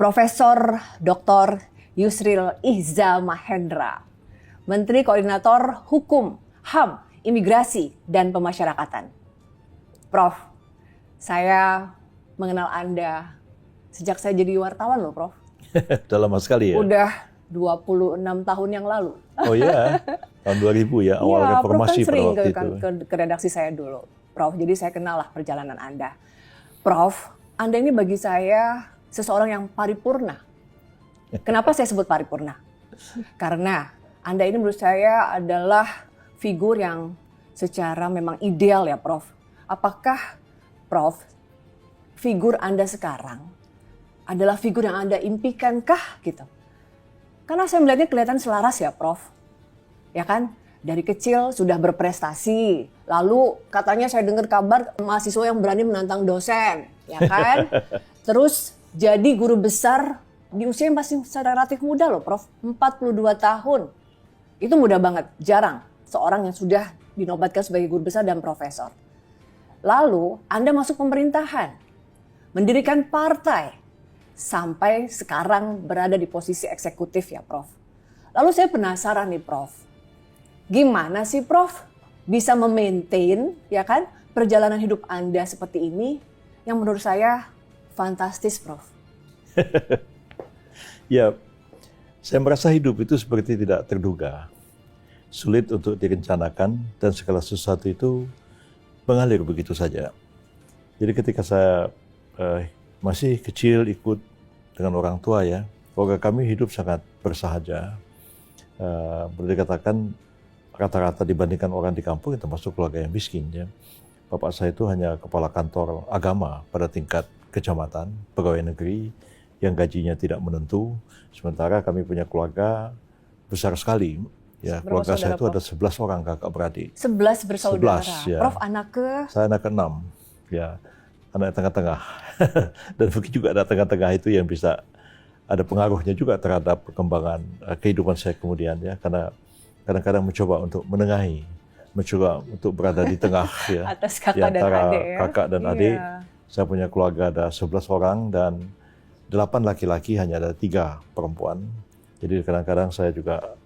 Profesor Dr. Yusril Iza Mahendra, Menteri Koordinator Hukum, HAM, Imigrasi, dan Pemasyarakatan. Prof, saya mengenal Anda sejak saya jadi wartawan loh, Prof. Udah lama sekali ya? Udah 26 tahun yang lalu. Oh iya, tahun 2000 ya, awal reformasi Prof kan sering pada waktu itu. ke redaksi saya dulu, Prof. Jadi saya kenal lah perjalanan Anda. Prof, Anda ini bagi saya seseorang yang paripurna. Kenapa saya sebut paripurna? Karena Anda ini menurut saya adalah figur yang secara memang ideal ya, Prof. Apakah, Prof, figur Anda sekarang adalah figur yang Anda impikankah gitu? Karena saya melihatnya kelihatan selaras ya, Prof. Ya kan? Dari kecil sudah berprestasi. Lalu katanya saya dengar kabar mahasiswa yang berani menantang dosen, ya kan? Terus jadi guru besar di usia yang masih relatif muda loh, Prof. 42 tahun. Itu mudah banget, jarang seorang yang sudah dinobatkan sebagai guru besar dan profesor. Lalu Anda masuk pemerintahan, mendirikan partai, sampai sekarang berada di posisi eksekutif ya, Prof. Lalu saya penasaran nih, Prof. Gimana sih, Prof, bisa memaintain ya kan perjalanan hidup Anda seperti ini yang menurut saya fantastis, Prof. Ya, saya merasa hidup itu seperti tidak terduga. Sulit untuk direncanakan dan segala sesuatu itu mengalir begitu saja. Jadi ketika saya masih kecil ikut dengan orang tua ya, keluarga kami hidup sangat bersahaja. Boleh dikatakan rata-rata dibandingkan orang di kampung, termasuk keluarga yang miskin ya. Bapak saya itu hanya kepala kantor agama pada tingkat kecamatan, pegawai negeri yang gajinya tidak menentu. Sementara kami punya keluarga besar sekali. Ya, keluarga saya itu ada 11 orang kakak beradik. 11 bersaudara. 11, ya. Prof, anak ke? Saya anak ke-6. Ya, anak tengah-tengah. Dan mungkin juga ada tengah-tengah itu yang bisa ada pengaruhnya juga terhadap perkembangan kehidupan saya kemudian ya, karena kadang-kadang mencoba untuk menengahi, mencoba untuk berada di tengah ya. Atas kakak di antara dan adik ya. Kakak dan adik. Iya. Saya punya keluarga ada 11 orang dan 8 laki-laki, hanya ada 3 perempuan. Jadi kadang-kadang saya juga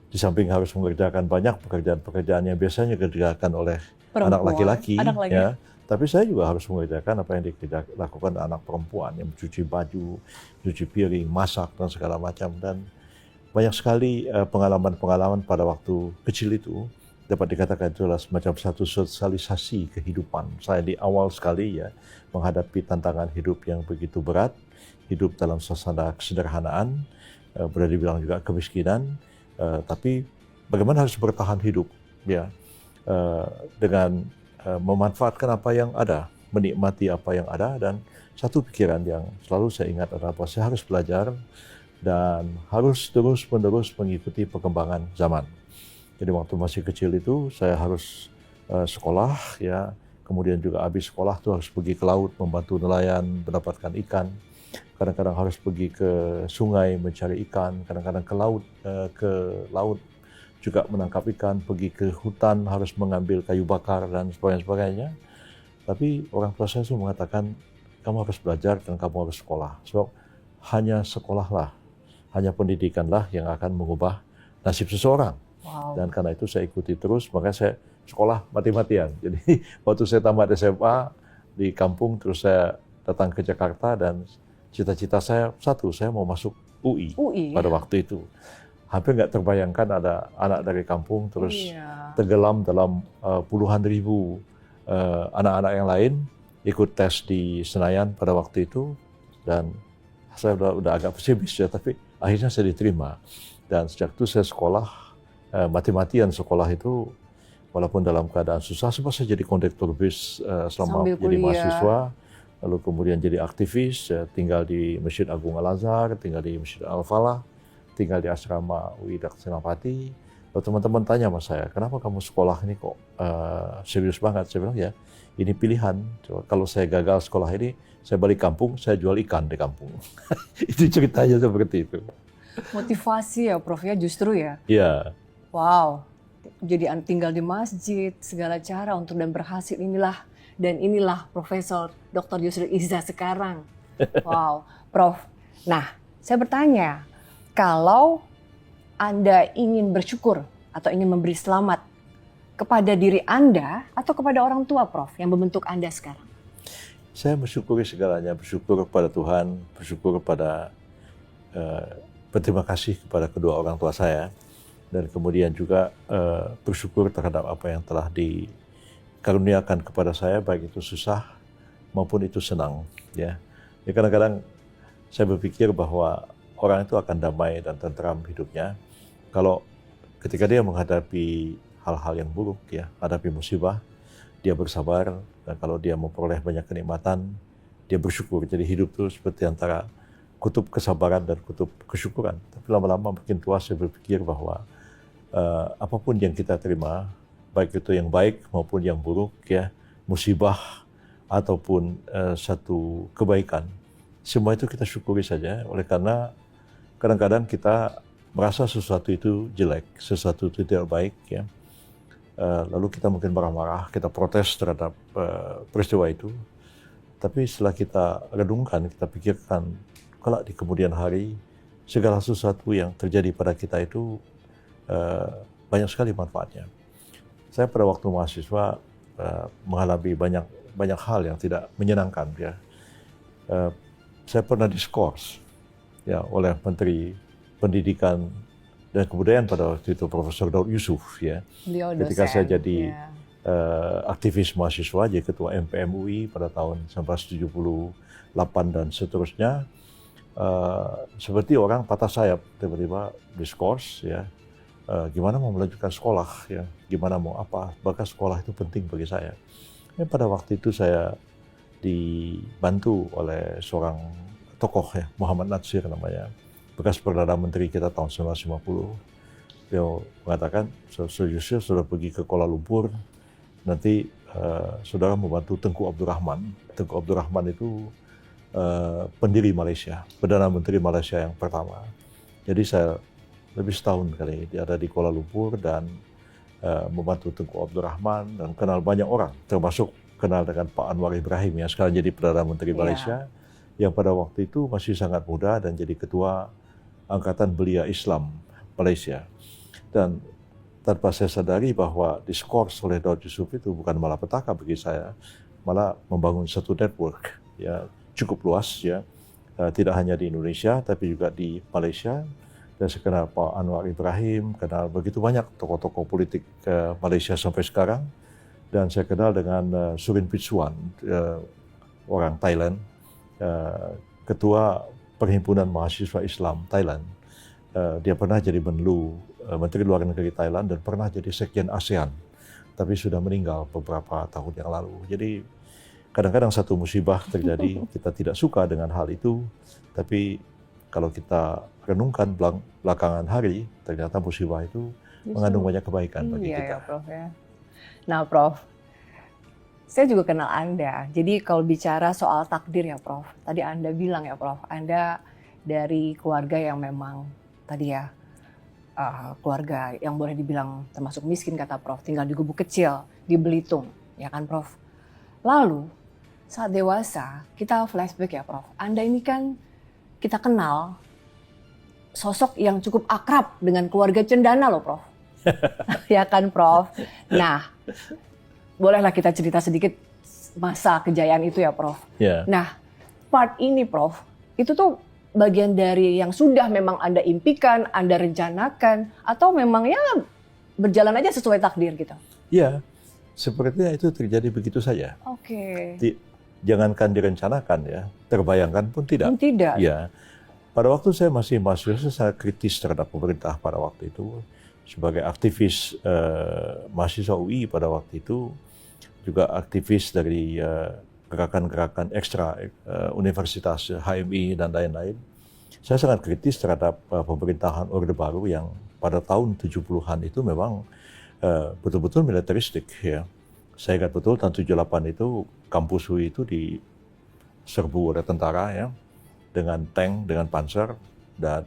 di samping harus mengerjakan banyak pekerjaan-pekerjaan yang biasanya dikerjakan oleh Perempuan, anak laki-laki ya. Tapi saya juga harus mengerjakan apa yang dilakukan anak perempuan, yang mencuci baju, cuci piring, masak, dan segala macam. Dan banyak sekali pengalaman-pengalaman pada waktu kecil itu dapat dikatakan itu adalah semacam satu sosialisasi kehidupan. Saya di awal sekali ya menghadapi tantangan hidup yang begitu berat, hidup dalam suasana kesederhanaan, boleh dibilang juga kemiskinan, tapi bagaimana harus bertahan hidup ya dengan memanfaatkan apa yang ada, menikmati apa yang ada. Dan satu pikiran yang selalu saya ingat adalah bahwa saya harus belajar dan harus terus-menerus mengikuti perkembangan zaman. Jadi waktu masih kecil itu saya harus sekolah ya, kemudian juga habis sekolah tuh harus pergi ke laut membantu nelayan mendapatkan ikan. Kadang-kadang harus pergi ke sungai mencari ikan, kadang-kadang ke laut juga menangkap ikan, pergi ke hutan harus mengambil kayu bakar dan sebagainya. Tapi orang tua saya mengatakan kamu harus belajar dan kamu harus sekolah. Sebab hanya sekolahlah, hanya pendidikanlah yang akan mengubah nasib seseorang. Wow. Dan karena itu saya ikuti terus, makanya saya sekolah mati-matian. Jadi waktu saya tamat SMA di kampung, terus saya datang ke Jakarta dan cita-cita saya satu, saya mau masuk UI pada waktu itu. Hampir nggak terbayangkan ada anak dari kampung terus tenggelam dalam puluhan ribu anak-anak yang lain ikut tes di Senayan pada waktu itu. Dan saya udah agak pesimis ya, tapi akhirnya saya diterima. Dan sejak itu saya sekolah, mati-matian sekolah itu, walaupun dalam keadaan susah. Sebab saya jadi kondektur bis selama jadi mahasiswa, lalu kemudian jadi aktivis, tinggal di Masjid Agung Al-Azhar, tinggal di Masjid Al-Falah, tinggal di asrama UI Senapati. Lalu teman-teman tanya sama saya, kenapa kamu sekolah ini kok serius banget? Saya bilang ya, ini pilihan. Kalau saya gagal sekolah ini, saya balik kampung, saya jual ikan di kampung. Itu ceritanya seperti itu. Motivasi ya, Prof ya, justru ya. Iya. Wow. Jadi tinggal di masjid, segala cara untuk dan berhasil inilah Profesor Dr. Yusril Iza sekarang. Wow, Prof. Nah, saya bertanya, kalau Anda ingin bersyukur atau ingin memberi selamat kepada diri Anda atau kepada orang tua, Prof, yang membentuk Anda sekarang? Saya bersyukuri segalanya, bersyukur kepada Tuhan, bersyukur kepada berterima kasih kepada kedua orang tua saya, dan kemudian juga bersyukur terhadap apa yang telah dikaruniakan kepada saya, baik itu susah maupun itu senang. Ya, kadang-kadang saya berpikir bahwa orang itu akan damai dan tentram hidupnya kalau ketika dia menghadapi hal-hal yang buruk, ya, hadapi musibah, dia bersabar, dan kalau dia memperoleh banyak kenikmatan, dia bersyukur. Jadi hidup itu seperti antara kutub kesabaran dan kutub kesyukuran. Tapi lama-lama makin tua saya berpikir bahwa apapun yang kita terima, baik itu yang baik maupun yang buruk, ya, musibah ataupun satu kebaikan, semua itu kita syukuri saja. Oleh karena kadang-kadang kita merasa sesuatu itu jelek, sesuatu itu tidak baik, ya. Lalu kita mungkin marah-marah, kita protes terhadap peristiwa itu. Tapi setelah kita renungkan, kita pikirkan, kalau di kemudian hari segala sesuatu yang terjadi pada kita itu banyak sekali manfaatnya. Saya pada waktu mahasiswa mengalami banyak hal yang tidak menyenangkan, ya. Saya pernah diskors, ya, oleh Menteri Pendidikan dan Kebudayaan pada waktu itu, Profesor Daud Yusuf, ya. Ketika saya jadi aktivis mahasiswa, jadi ketua MPM UI pada tahun 1978 dan seterusnya, seperti orang patah sayap, tiba-tiba diskors, ya, gimana mau melanjutkan sekolah, ya, gimana mau apa, bahkan sekolah itu penting bagi saya. Ya, pada waktu itu saya dibantu oleh seorang tokoh, ya, Muhammad Natsir namanya, bekas Perdana Menteri kita tahun 1950. Beliau mengatakan, Yusuf sudah pergi ke Kuala Lumpur, nanti saudara membantu Tengku Abdul Rahman. Tengku Abdul Rahman itu pendiri Malaysia, Perdana Menteri Malaysia yang pertama. Jadi saya lebih setahun kali dia ada di Kuala Lumpur dan membantu Tengku Abdul Rahman dan kenal banyak orang, termasuk kenal dengan Pak Anwar Ibrahim yang sekarang jadi Perdana Menteri Malaysia, yang pada waktu itu masih sangat muda dan jadi ketua Angkatan Belia Islam Malaysia. Dan tanpa saya sadari bahwa diskors oleh Daud Yusuf itu bukan malapetaka bagi saya, malah membangun satu network, ya, cukup luas, ya, tidak hanya di Indonesia tapi juga di Malaysia. Dan saya kenal Pak Anwar Ibrahim, kenal begitu banyak tokoh-tokoh politik Malaysia sampai sekarang. Dan saya kenal dengan Surin Pitsuwan, orang Thailand, ketua Perhimpunan Mahasiswa Islam Thailand. Dia pernah jadi Menlu, Menteri Luar Negeri Thailand, dan pernah jadi Sekjen ASEAN, tapi sudah meninggal beberapa tahun yang lalu. Jadi kadang-kadang satu musibah terjadi, kita tidak suka dengan hal itu, tapi kalau kita renungkan belakangan hari, ternyata musibah itu mengandung banyak kebaikan bagi kita. Ya, Prof, ya. Nah, Prof, saya juga kenal Anda. Jadi kalau bicara soal takdir, ya, Prof, tadi Anda bilang, ya, Prof, Anda dari keluarga yang memang tadi, ya, keluarga yang boleh dibilang termasuk miskin, kata Prof, tinggal di gubuk kecil di Belitung, ya kan, Prof. Lalu saat dewasa kita flashback, ya, Prof, Anda ini kan kita kenal sosok yang cukup akrab dengan keluarga cendana loh, Prof. Ya kan, Prof. Nah, bolehlah kita cerita sedikit masa kejayaan itu, ya, Prof. Yeah. Nah, part ini, Prof, itu tuh bagian dari yang sudah memang Anda impikan, Anda rencanakan, atau memang ya berjalan aja sesuai takdir gitu? Iya, sepertinya itu terjadi begitu saja. Oke. Jangankan direncanakan, ya, terbayangkan pun tidak. Tidak. Ya, pada waktu saya masih mahasiswa, saya kritis terhadap pemerintah pada waktu itu. Sebagai aktivis mahasiswa UI pada waktu itu, juga aktivis dari gerakan-gerakan ekstra universitas HMI dan lain-lain. Saya sangat kritis terhadap pemerintahan Orde Baru yang pada tahun 70-an itu memang betul-betul militeristik, ya. Saya ingat betul tahun 78 itu kampus UI itu diserbu oleh tentara, ya, dengan tank, dengan panser, dan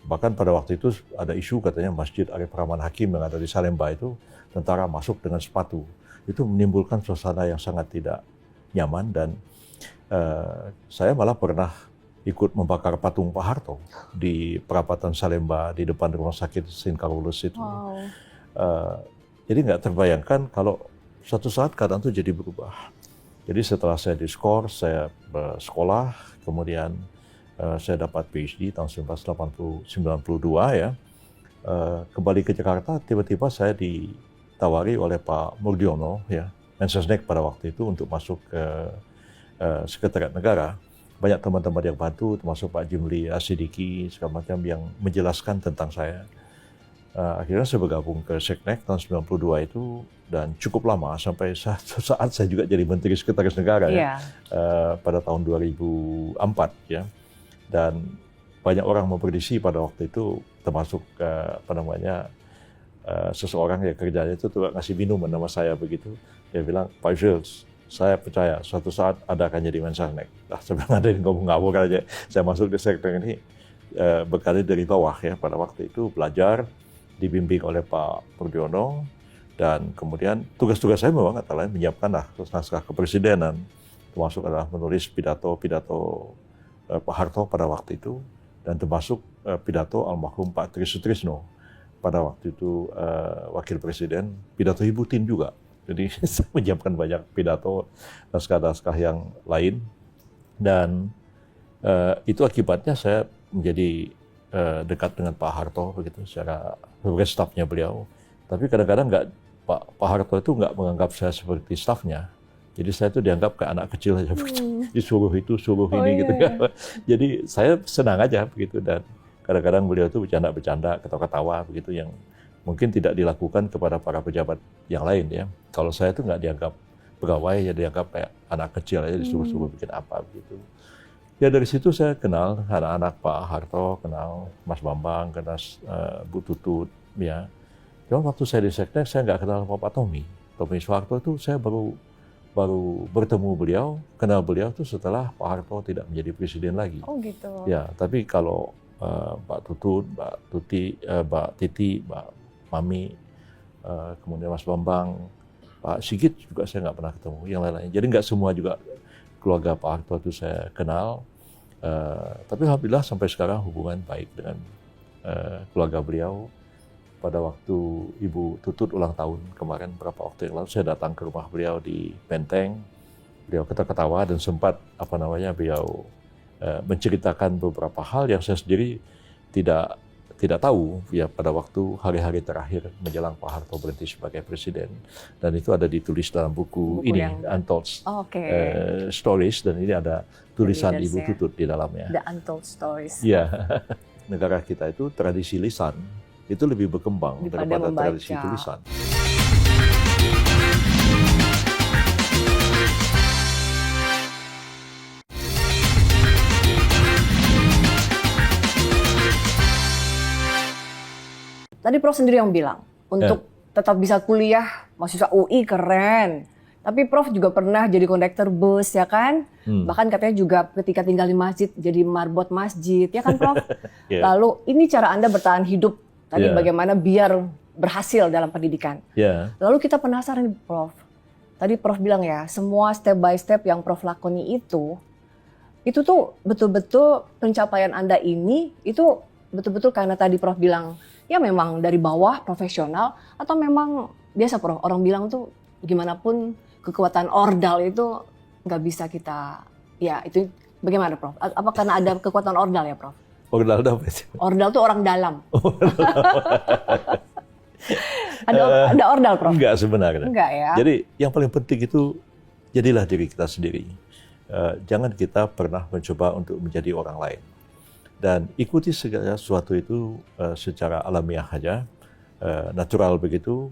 bahkan pada waktu itu ada isu katanya Masjid Arif Rahman Hakim yang ada di Salemba itu tentara masuk dengan sepatu. Itu menimbulkan suasana yang sangat tidak nyaman, dan saya malah pernah ikut membakar patung Pak Harto di perapatan Salemba di depan rumah sakit St. Carolus itu. Wow. Jadi nggak terbayangkan kalau suatu saat keadaan itu jadi berubah. Jadi setelah saya diskors, saya sekolah, kemudian saya dapat PhD tahun 1992 ya. Kembali ke Jakarta, tiba-tiba saya ditawari oleh Pak Murdiono, ya, Mensesnek pada waktu itu untuk masuk ke Sekretariat Negara. Banyak teman-teman yang bantu, termasuk Pak Jimli Asidiki, segala macam yang menjelaskan tentang saya. Akhirnya saya bergabung ke Seknek tahun 92 itu, dan cukup lama sampai satu saat saya juga jadi Menteri Sekretaris Negara ya, pada tahun 2004 ya. Dan banyak orang memprediksi pada waktu itu, termasuk seseorang yang kerjanya itu tuh ngasih minum nama saya begitu. Dia bilang, Pak Jules, saya percaya suatu saat Anda akan jadi Mensesnek. Nah, sebelum ada yang ngomong-ngomong aja, saya masuk ke sektor ini berkarir dari bawah ya. Pada waktu itu belajar, dibimbing oleh Pak Murdiono, dan kemudian tugas-tugas saya memang kata lain menyiapkan naskah kepresidenan, termasuk adalah menulis pidato Pak Harto pada waktu itu, dan termasuk pidato almarhum Pak Tri Sutrisno pada waktu itu wakil presiden, pidato Ibu Tin juga. Jadi saya menyiapkan banyak pidato, naskah-naskah yang lain, dan itu akibatnya saya menjadi dekat dengan Pak Harto begitu secara sebagai stafnya beliau. Tapi kadang-kadang Pak Harto itu nggak menganggap saya seperti stafnya. Jadi saya itu dianggap kayak anak kecil aja begitu. Disuruh itu, suruh ini gitu kan. Jadi saya senang aja begitu, dan kadang-kadang beliau itu bercanda-bercanda, ketawa-ketawa begitu yang mungkin tidak dilakukan kepada para pejabat yang lain ya. Kalau saya itu nggak dianggap pegawai, ya dianggap kayak anak kecil aja, disuruh-suruh bikin apa begitu. Ya dari situ saya kenal anak-anak Pak Harto, kenal Mas Bambang, kenal Bu Tutut, ya. Cuma waktu saya di Seknek, saya nggak kenal Pak Tommy Soeharto itu saya baru bertemu beliau, kenal beliau itu setelah Pak Harto tidak menjadi presiden lagi. Oh gitu. Ya, tapi kalau Mbak Tutut, Mbak Tuti, Mbak Titi, Mbak Mami, kemudian Mas Bambang, Pak Sigit juga saya nggak pernah ketemu, yang lain-lain. Jadi nggak semua juga keluarga Pak Harto itu saya kenal, tapi alhamdulillah sampai sekarang hubungan baik dengan keluarga beliau. Pada waktu Ibu Tutut ulang tahun kemarin, beberapa waktu yang lalu, saya datang ke rumah beliau di Menteng. Beliau ketawa dan sempat beliau menceritakan beberapa hal yang saya sendiri tidak tahu ya pada waktu hari-hari terakhir menjelang Pak Harto berhenti sebagai presiden, dan itu ada ditulis dalam buku ini yang Untold Stories, dan ini ada tulisan Ibu Tutut di dalamnya. The Untold Stories. Ya, negara kita itu tradisi lisan itu lebih berkembang daripada tradisi tulisan. Tadi Prof sendiri yang bilang, untuk tetap bisa kuliah, mahasiswa UI keren. Tapi Prof juga pernah jadi kondektur bus, ya kan? Bahkan katanya juga ketika tinggal di masjid, jadi marbot masjid, ya kan Prof? Lalu ini cara Anda bertahan hidup, tadi bagaimana biar berhasil dalam pendidikan. Lalu kita penasaran Prof. Tadi Prof bilang ya, semua step by step yang Prof lakoni itu tuh betul-betul pencapaian Anda ini, itu betul-betul karena tadi Prof bilang, ya memang dari bawah, profesional, atau memang biasa Prof, orang bilang tuh gimana pun kekuatan ordal itu nggak bisa kita, ya itu bagaimana Prof? Apa karena ada kekuatan ordal ya Prof? Ordal apa sih? Ordal tuh orang dalam. Ada ordal Prof? Enggak sebenarnya. Enggak ya? Jadi yang paling penting itu jadilah diri kita sendiri. Jangan kita pernah mencoba untuk menjadi orang lain. Dan ikuti segala sesuatu itu secara alamiah saja, natural begitu.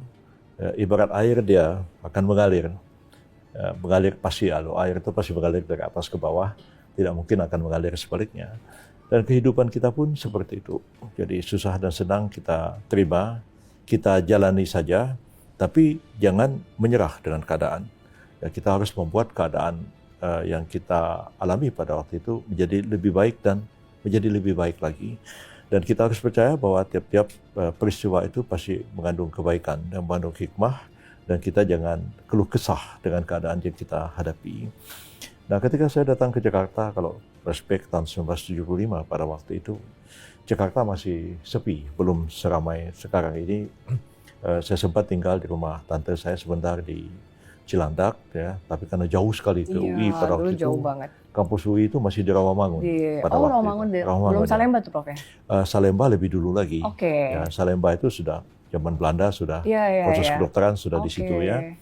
Ibarat air, dia akan mengalir. Mengalir pasti, air itu pasti mengalir dari atas ke bawah, tidak mungkin akan mengalir sebaliknya. Dan kehidupan kita pun seperti itu. Jadi susah dan senang kita terima, kita jalani saja, tapi jangan menyerah dengan keadaan. Ya, kita harus membuat keadaan yang kita alami pada waktu itu menjadi lebih baik dan menjadi lebih baik lagi. Dan kita harus percaya bahwa tiap-tiap peristiwa itu pasti mengandung kebaikan dan mengandung hikmah, dan kita jangan keluh kesah dengan keadaan yang kita hadapi. Nah, ketika saya datang ke Jakarta, kalau flashback tahun 1975 pada waktu itu, Jakarta masih sepi, belum seramai sekarang ini. Saya sempat tinggal di rumah tante saya sebentar di Cilandak, ya, tapi karena jauh sekali ke UI pada waktu itu, jauh banget. kampus UI itu masih di Rawamangun. Pada waktu Rawamangun, itu. Belum ya. Salemba tuh Prof ya? Salemba lebih dulu lagi. Oke. Ya, Salemba itu sudah zaman Belanda, sudah Iya, proses iya. kedokteran sudah di situ ya.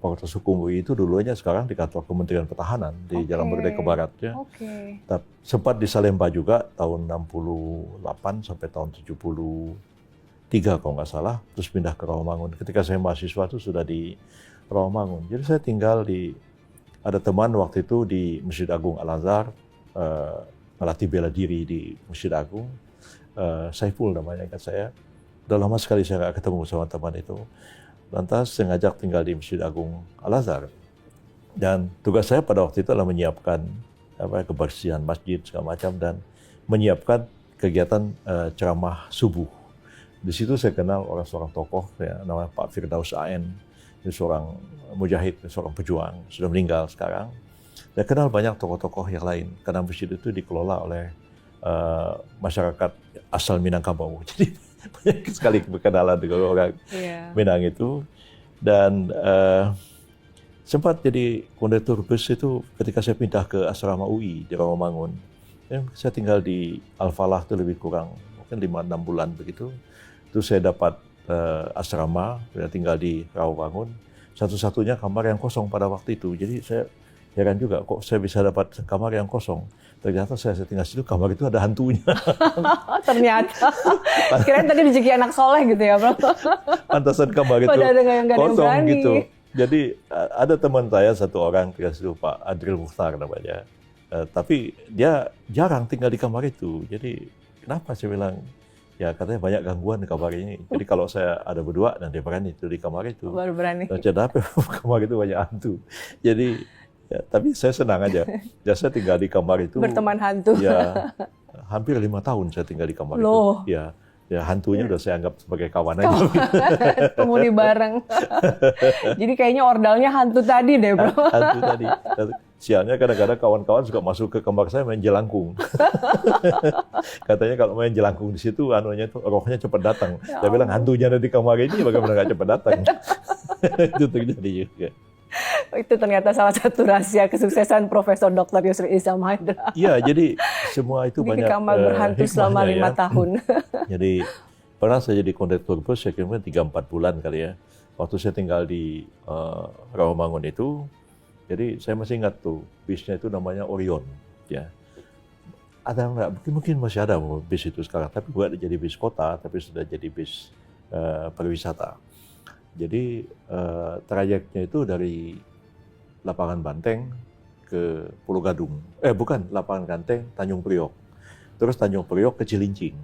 Fakultas Hukum UI itu dulunya sekarang di kantor Kementerian Pertahanan di Jalan Merdeka Barat ya. Oke. Sempat di Salemba juga tahun 68 sampai tahun 73 kalau nggak salah, terus pindah ke Rawamangun. Ketika saya mahasiswa itu sudah di Rawamangun. Jadi saya tinggal ada teman waktu itu di Masjid Agung Al-Azhar, melatih bela diri di Masjid Agung, Saiful namanya ingat saya. Udah lama sekali saya nggak ketemu sama teman itu. Lantas saya ngajak tinggal di Masjid Agung Al-Azhar. Dan tugas saya pada waktu itu adalah menyiapkan kebersihan masjid segala macam dan menyiapkan kegiatan ceramah subuh. Di situ saya kenal seorang tokoh ya, namanya Pak Firdaus AN. Dia seorang mujahid, seorang pejuang, sudah meninggal sekarang. Dan kenal banyak tokoh-tokoh yang lain karena masjid itu dikelola oleh masyarakat asal Minangkabau. Jadi banyak sekali berkenalan dengan orang Minang itu. Dan sempat jadi kondektur bus itu ketika saya pindah ke asrama UI di Rawamangun. Saya tinggal di Al-Falah itu lebih kurang mungkin 5-6 bulan begitu. Itu saya dapat asrama, saya tinggal di Rawamangun. Satu-satunya kamar yang kosong pada waktu itu. Jadi saya heran juga kok saya bisa dapat kamar yang kosong. Ternyata saya tinggal situ, kamar itu ada hantunya. Ternyata. Kirain tadi rezeki anak soleh gitu ya, Bro. Pantasan kamar itu kosong gitu. Jadi ada teman saya satu orang tinggal situ, Pak Adril Mukhtar namanya. Tapi dia jarang tinggal di kamar itu. Jadi kenapa saya bilang, ya katanya banyak gangguan di kamar ini. Jadi kalau saya ada berdua, dan dia berani itu di kamar itu. Baru berani. Dan kenapa kamar itu banyak hantu. Jadi, ya, tapi saya senang aja. Ya, saya tinggal di kamar itu. Berteman hantu. Ya, hampir 5 tahun saya tinggal di kamar itu. Ya, hantunya udah saya anggap sebagai kawan aja. Penghuni bareng. Jadi kayaknya ordalnya hantu tadi deh, Bro. Hantu tadi. Sialnya kadang-kadang kawan-kawan suka masuk ke kamar saya main jelangkung. Katanya kalau main jelangkung di situ, rohnya cepat datang. Saya bilang hantunya ada di kamar ini, bagaimana nggak cepat datang? Itu terjadi juga. Itu ternyata salah satu rahasia kesuksesan Profesor Dr. Yusril Izzah Mahendra. Iya, jadi semua itu di banyak kamar berhantu selama 5 tahun. Jadi pernah saya jadi kondektur bus, saya kira 3-4 bulan kali ya. Waktu saya tinggal di Rawamangun itu, jadi saya masih ingat tuh, bisnya itu namanya Orion. Ya. Ada nggak? Mungkin masih ada bis itu sekarang, tapi bukan jadi bis kota, tapi sudah jadi bis pariwisata. Jadi trayeknya itu dari Lapangan Banteng ke Pulau Gadung. Bukan, Lapangan Banteng, Tanjung Priok. Terus Tanjung Priok ke Cilincing.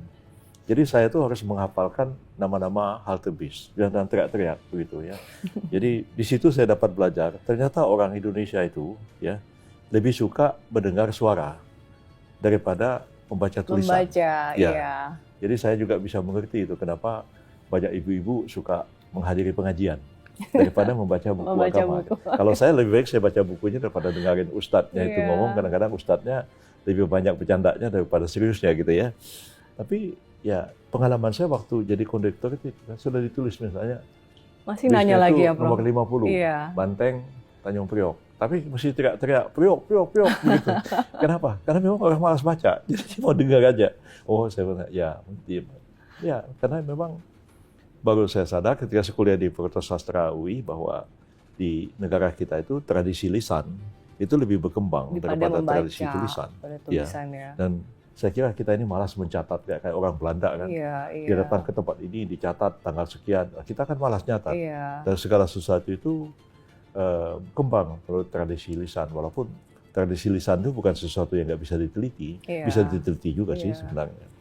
Jadi saya tuh harus menghafalkan nama-nama halte bis dan teriak-teriak begitu ya. Jadi di situ saya dapat belajar. Ternyata orang Indonesia itu ya lebih suka mendengar suara daripada membaca tulisan. Iya. Jadi saya juga bisa mengerti itu kenapa banyak ibu-ibu suka menghadiri pengajian daripada membaca buku agama. Kalau saya lebih baik saya baca bukunya daripada dengarin ustadznya itu ngomong. Kadang-kadang ustadznya lebih banyak bercandanya daripada seriusnya gitu ya. Tapi ya pengalaman saya waktu jadi kondektor itu sudah ditulis misalnya. Masih nanya lagi ya, Bro. Nomor 50, Banteng, Tanjung Priok. Tapi mesti teriak-teriak, Priok gitu. Kenapa? Karena memang orang malas baca. Jadi mau dengar aja. Oh, saya bilang, ya, karena memang baru saya sadar ketika saya kuliah di Fakultas Sastra UI bahwa di negara kita itu tradisi lisan itu lebih berkembang daripada tradisi tulisan. Ya. Dan saya kira kita ini malas mencatat kayak orang Belanda kan. Dia datang ke tempat ini dicatat tanggal sekian. Kita kan malas nyatat. Dan segala sesuatu itu kembang menurut tradisi lisan. Walaupun tradisi lisan itu bukan sesuatu yang nggak bisa diteliti. Bisa diteliti juga sih sebenarnya.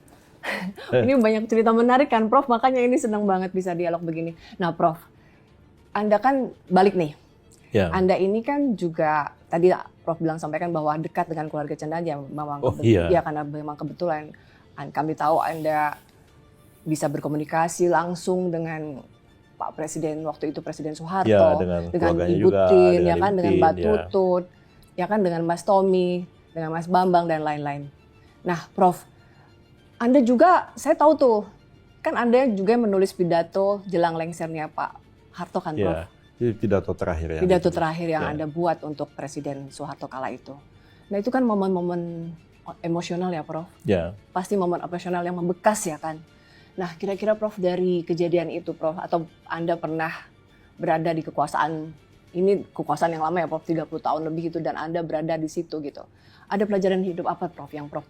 Ini banyak cerita menarik kan, Prof. Makanya ini senang banget bisa dialog begini. Nah, Prof, Anda kan balik nih. Anda ini kan juga tadi Prof bilang sampaikan bahwa dekat dengan keluarga Cendaja memang karena memang kebetulan kami tahu Anda bisa berkomunikasi langsung dengan Pak Presiden waktu itu Presiden Soeharto, dengan Ibu Tin, ya kan, dengan Mbak Tutut. ya kan, dengan Mas Tommy, dengan Mas Bambang dan lain-lain. Nah, Prof, Anda juga, saya tahu tuh, kan Anda juga menulis pidato jelang lengsernya Pak Harto kan, Prof? Ya, itu pidato terakhir yang Pidato ditulis. terakhir yang Ya. Anda buat untuk Presiden Soeharto kala itu. Nah, itu kan momen-momen emosional ya, Prof? Ya, Pasti momen emosional yang membekas ya kan? Nah, kira-kira Prof, dari kejadian itu, Prof, atau Anda pernah berada di kekuasaan, ini kekuasaan yang lama ya, Prof, 30 tahun lebih gitu, dan Anda berada di situ gitu. Ada pelajaran hidup apa, Prof, yang Prof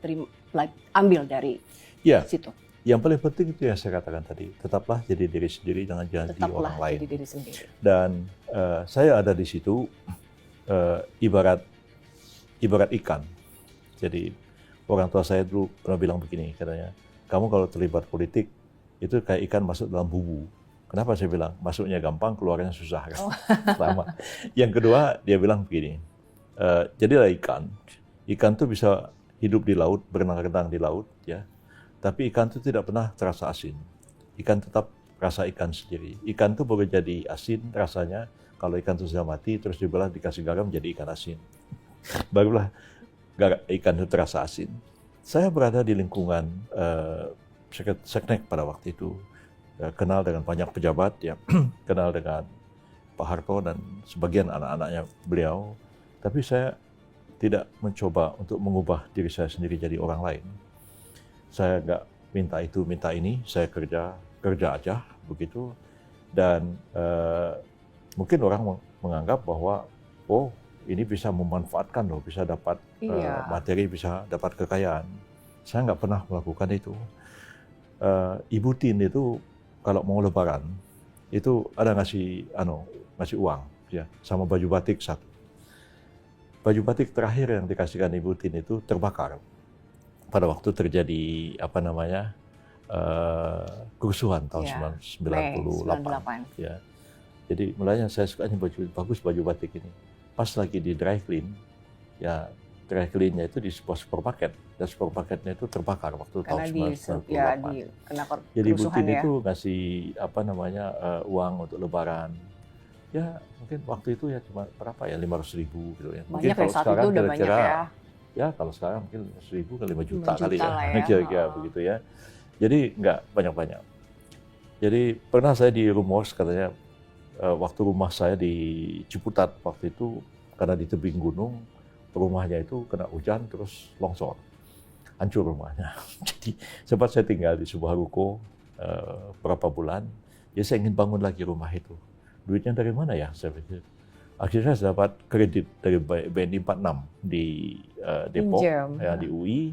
ambil dari ya. situ? Yang paling penting itu yang saya katakan tadi, tetaplah jadi diri sendiri, jangan jadi Tetaplah orang lain. jadi diri sendiri. Dan saya ada di situ ibarat ikan. Jadi orang tua saya dulu pernah bilang begini, katanya, kamu kalau terlibat politik itu kayak ikan masuk dalam bubu. Kenapa saya bilang? Masuknya gampang, keluarnya susah kan? Pertama. Yang kedua, dia bilang begini, jadilah ikan. Ikan tuh bisa hidup di laut, berenang-renang di laut, ya. Tapi ikan itu tidak pernah terasa asin. Ikan tetap rasa ikan sendiri. Ikan itu boleh jadi asin rasanya kalau ikan itu sudah mati, terus dibelah dikasih garam jadi ikan asin. Barulah ikan itu terasa asin. Saya berada di lingkungan seknek pada waktu itu. Kenal dengan banyak pejabat, ya, kenal dengan Pak Harto dan sebagian anak-anaknya beliau. Tapi saya tidak mencoba untuk mengubah diri saya sendiri jadi orang lain. Saya nggak minta itu, minta ini, saya kerja aja begitu. Dan mungkin orang menganggap bahwa, oh ini bisa memanfaatkan loh, bisa dapat materi, bisa dapat kekayaan. Saya nggak pernah melakukan itu. Ibu Tin itu kalau mau lebaran, itu ada ngasih uang, ya, sama baju batik satu. Baju batik terakhir yang dikasihkan Ibu Tin itu terbakar. Pada waktu terjadi kerusuhan tahun 1998. Ya. Jadi mulanya saya sukanya baju batik ini. Pas lagi di dry clean, ya dry clean-nya itu di sebuah supermarket, dan supermarketnya itu terbakar waktu tahun 1998. Jadi Bu Tin itu ngasih uang untuk lebaran. Ya mungkin waktu itu ya cuma berapa ya, 500.000 gitu ya. Mungkin banyak kalau ya, saat sekarang itu udah banyak ya. Ya kalau sekarang mungkin 1.000 ke 5 juta 5 kali juta ya, ya. kira-kira begitu ya. Jadi nggak banyak-banyak. Jadi pernah saya di Rumors, katanya waktu rumah saya di Ciputat waktu itu, karena di tebing gunung, rumahnya itu kena hujan terus longsor, hancur rumahnya. Jadi sempat saya tinggal di sebuah ruko berapa bulan. Ya saya ingin bangun lagi rumah itu. Duitnya dari mana ya? Saya pikir. Akhirnya saya dapat kredit dari BNI 46 di Depok, ya, di UI,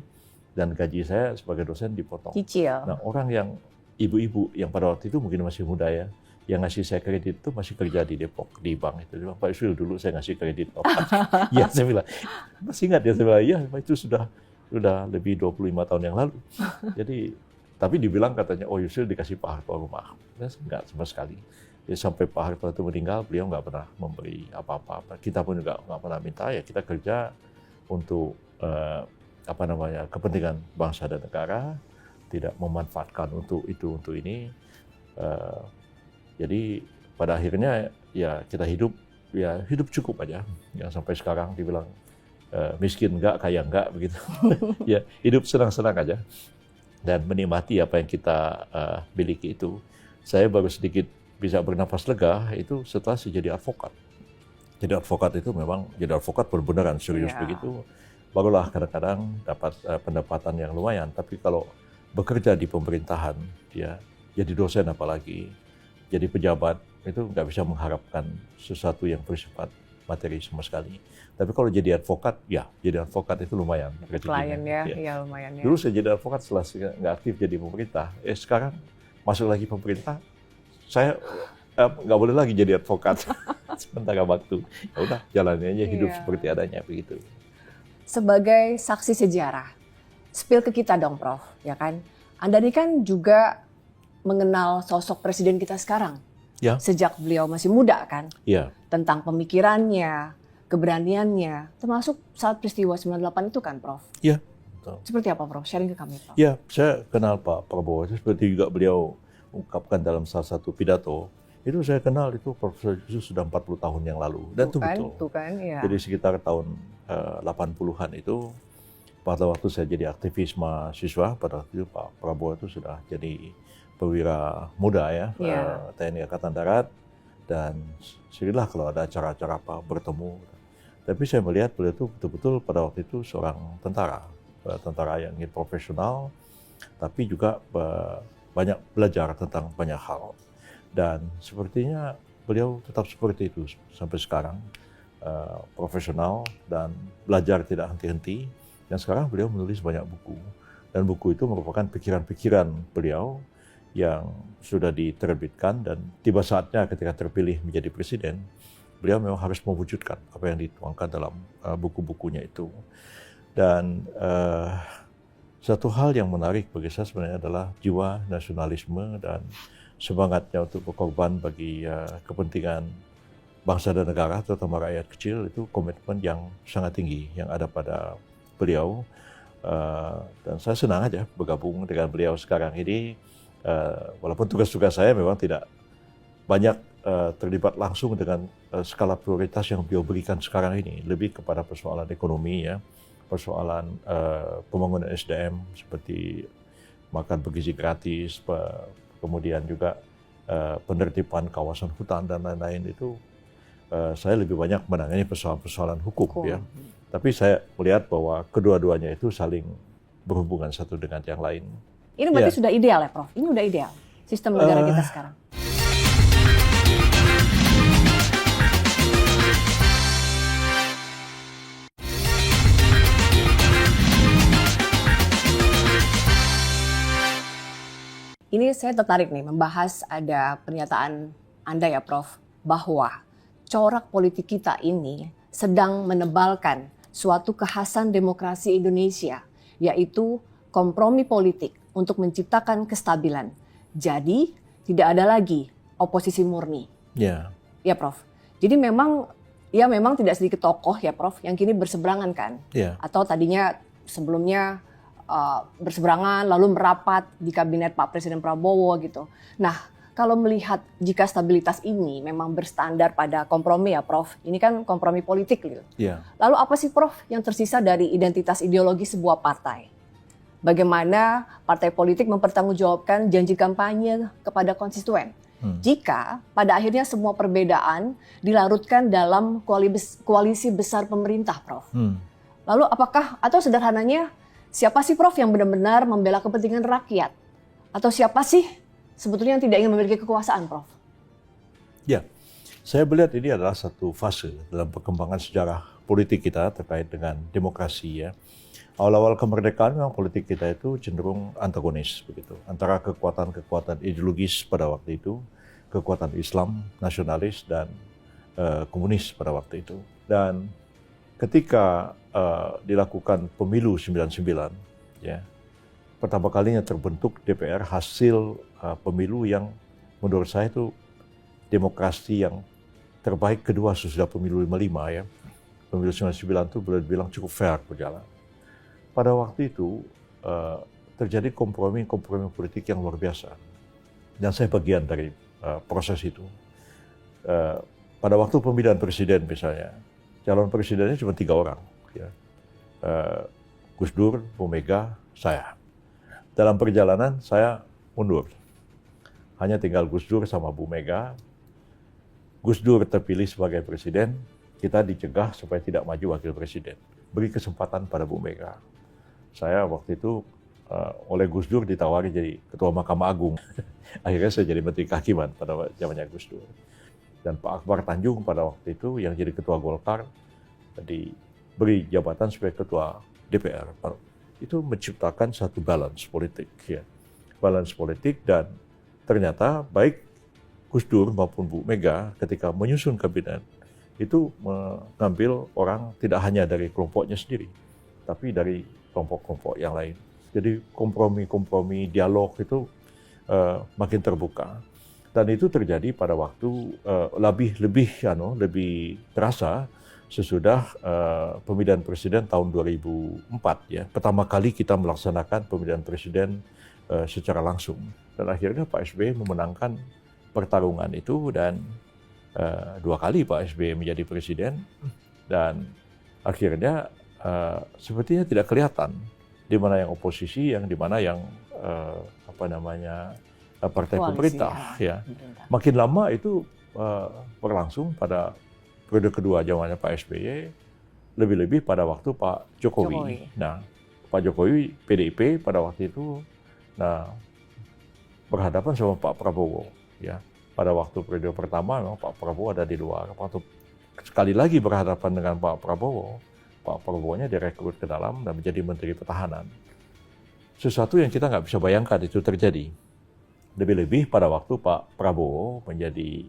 dan gaji saya sebagai dosen dipotong. Cicil. Nah, orang yang ibu-ibu yang pada waktu itu mungkin masih muda ya, yang ngasih saya kredit itu masih kerja di Depok, di bank itu. Dia bilang, Pak Yusril, dulu saya ngasih kredit. Iya, saya bilang, masih ingat ya? Saya bilang, iya, itu sudah lebih 25 tahun yang lalu. Jadi, tapi dibilang katanya, oh Yusril dikasih Pak Harto rumah. Enggak sama sekali. Jadi sampai Pak Harto itu meninggal, beliau nggak pernah memberi apa-apa. Kita pun juga nggak pernah minta, ya kita kerja untuk kepentingan bangsa dan negara, tidak memanfaatkan untuk itu, untuk ini. Jadi pada akhirnya ya kita hidup cukup aja. Yang sampai sekarang dibilang miskin enggak, kaya enggak, begitu. Ya hidup senang-senang aja dan menikmati apa yang kita miliki itu. Saya baru sedikit bisa bernafas lega itu setelah saya jadi advokat. Jadi advokat itu memang jadi advokat benar-benaran serius begitu. Barulah kadang-kadang dapat pendapatan yang lumayan. Tapi kalau bekerja di pemerintahan, ya jadi dosen apalagi, jadi pejabat, itu nggak bisa mengharapkan sesuatu yang bersifat materi sama sekali. Tapi kalau jadi advokat itu lumayan. Klien ya lumayan ya. Dulu saya jadi advokat setelah nggak aktif jadi pemerintah. Sekarang masuk lagi pemerintah, saya nggak boleh lagi jadi advokat sementara waktu. Ya udah, jalannya aja hidup seperti adanya begitu. Sebagai saksi sejarah, spill ke kita dong, Prof, ya kan? Anda ini kan juga mengenal sosok presiden kita sekarang. Ya. Sejak beliau masih muda kan? Ya. Tentang pemikirannya, keberaniannya, termasuk saat peristiwa 98 itu kan, Prof? Ya. Seperti apa, Prof? Sharing ke kami, Prof. Ya, saya kenal Pak Prabowo. Seperti juga beliau ungkapkan dalam salah satu pidato, Itu saya kenal itu Profesor Yusuf sudah 40 tahun yang lalu. Dan itu betul. Tuh kan, ya. Jadi sekitar tahun 80-an itu, pada waktu saya jadi aktivis mahasiswa, pada waktu itu Pak Prabowo itu sudah jadi perwira muda ya, TNI Angkatan Darat. Dan sinilah kalau ada acara-acara apa bertemu. Tapi saya melihat beliau itu betul-betul pada waktu itu seorang tentara yang profesional, tapi juga banyak belajar tentang banyak hal. Dan sepertinya beliau tetap seperti itu sampai sekarang, profesional dan belajar tidak henti-henti. Dan sekarang beliau menulis banyak buku. Dan buku itu merupakan pikiran-pikiran beliau yang sudah diterbitkan, dan tiba saatnya ketika terpilih menjadi presiden, beliau memang harus mewujudkan apa yang dituangkan dalam buku-bukunya itu. Dan satu hal yang menarik bagi saya sebenarnya adalah jiwa nasionalisme dan semangatnya untuk berkorban bagi kepentingan bangsa dan negara, terutama rakyat kecil. Itu komitmen yang sangat tinggi yang ada pada beliau. Dan saya senang aja bergabung dengan beliau sekarang ini, walaupun tugas-tugas saya memang tidak banyak terlibat langsung dengan skala prioritas yang beliau berikan sekarang ini, lebih kepada persoalan ekonomi ya, persoalan pembangunan SDM seperti makan bergizi gratis, kemudian juga penertiban kawasan hutan dan lain-lain. Itu saya lebih banyak menangani persoalan-persoalan hukum ya. Tapi saya melihat bahwa kedua-duanya itu saling berhubungan satu dengan yang lain. Ini berarti sudah ideal ya, Prof? Ini udah ideal sistem negara kita sekarang. Ini saya tertarik nih membahas ada pernyataan Anda ya, Prof, bahwa corak politik kita ini sedang menebalkan suatu kekhasan demokrasi Indonesia, yaitu kompromi politik untuk menciptakan kestabilan. Jadi tidak ada lagi oposisi murni. Ya. Ya, Prof. Jadi memang tidak sedikit tokoh ya, Prof, yang kini berseberangan kan? Ya. Atau tadinya sebelumnya berseberangan lalu merapat di kabinet Pak Presiden Prabowo gitu. Nah, kalau melihat jika stabilitas ini memang berstandar pada kompromi ya, Prof. Ini kan kompromi politik gitu. Ya. Lalu apa sih, Prof, yang tersisa dari identitas ideologi sebuah partai? Bagaimana partai politik mempertanggungjawabkan janji kampanye kepada konstituen? Jika pada akhirnya semua perbedaan dilarutkan dalam koalisi besar pemerintah, Prof. Lalu apakah, atau sederhananya, siapa sih, Prof, yang benar-benar membela kepentingan rakyat? Atau siapa sih sebetulnya yang tidak ingin memiliki kekuasaan, Prof? Ya, saya melihat ini adalah satu fase dalam perkembangan sejarah politik kita terkait dengan demokrasi ya. Awal-awal kemerdekaan memang politik kita itu cenderung antagonis begitu, antara kekuatan-kekuatan ideologis pada waktu itu, kekuatan Islam, nasionalis dan komunis pada waktu itu. Dan ketika dilakukan pemilu 99 ya, pertama kalinya terbentuk DPR hasil pemilu yang menurut saya itu demokrasi yang terbaik kedua sesudah pemilu 55 ya. Pemilu 99 itu boleh dibilang cukup fair berjalan. Pada waktu itu terjadi kompromi politik yang luar biasa. Dan saya bagian dari proses itu. Pada waktu pemilihan presiden misalnya, calon presidennya cuma 3 orang. Ya. Gus Dur, Bu Mega, saya. Dalam perjalanan saya mundur. Hanya tinggal Gus Dur sama Bu Mega. Gus Dur terpilih sebagai presiden, kita dicegah supaya tidak maju wakil presiden. Beri kesempatan pada Bu Mega. Saya waktu itu oleh Gus Dur ditawari jadi Ketua Mahkamah Agung. Akhirnya saya jadi Menteri Kehakiman pada zamannya Gus Dur. Dan Pak Akbar Tanjung pada waktu itu yang jadi Ketua Golkar diberi jabatan sebagai Ketua DPR. Itu menciptakan satu balance politik. Ya. Balance politik, dan ternyata baik Gus Dur maupun Bu Mega ketika menyusun kabinet itu mengambil orang tidak hanya dari kelompoknya sendiri, tapi dari kelompok-kelompok yang lain. Jadi kompromi dialog itu makin terbuka. Dan itu terjadi pada waktu lebih terasa sesudah pemilihan presiden tahun 2004 ya. Pertama kali kita melaksanakan pemilihan presiden secara langsung. Dan akhirnya Pak SBY memenangkan pertarungan itu dan 2 kali Pak SBY menjadi presiden dan akhirnya sepertinya tidak kelihatan di mana yang oposisi, yang di mana yang partai Koalisi, pemerintah. Ya. Makin lama itu berlangsung pada periode kedua zamannya Pak SBY, lebih-lebih pada waktu Pak Jokowi. Nah, Pak Jokowi PDIP pada waktu itu, nah berhadapan sama Pak Prabowo. Ya, pada waktu periode pertama memang Pak Prabowo ada di luar. Waktu sekali lagi berhadapan dengan Pak Prabowo-nya direkrut ke dalam dan menjadi Menteri Pertahanan. Sesuatu yang kita nggak bisa bayangkan itu terjadi. Lebih-lebih pada waktu Pak Prabowo menjadi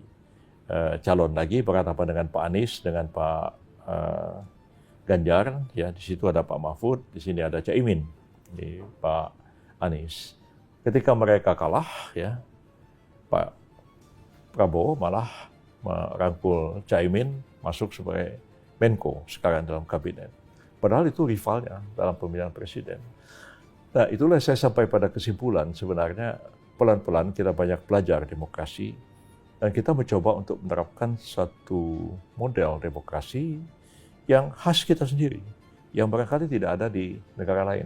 calon lagi berhadapan dengan Pak Anies, dengan Pak Ganjar, ya di situ ada Pak Mahfud, di sini ada Caimin, di Pak Anies. Ketika mereka kalah, ya Pak Prabowo malah merangkul Caimin masuk sebagai Menko sekarang dalam kabinet. Padahal itu rivalnya dalam pemilihan presiden. Nah, itulah saya sampai pada kesimpulan sebenarnya pelan-pelan kita banyak belajar demokrasi dan kita mencoba untuk menerapkan satu model demokrasi yang khas kita sendiri, yang barangkali tidak ada di negara lain.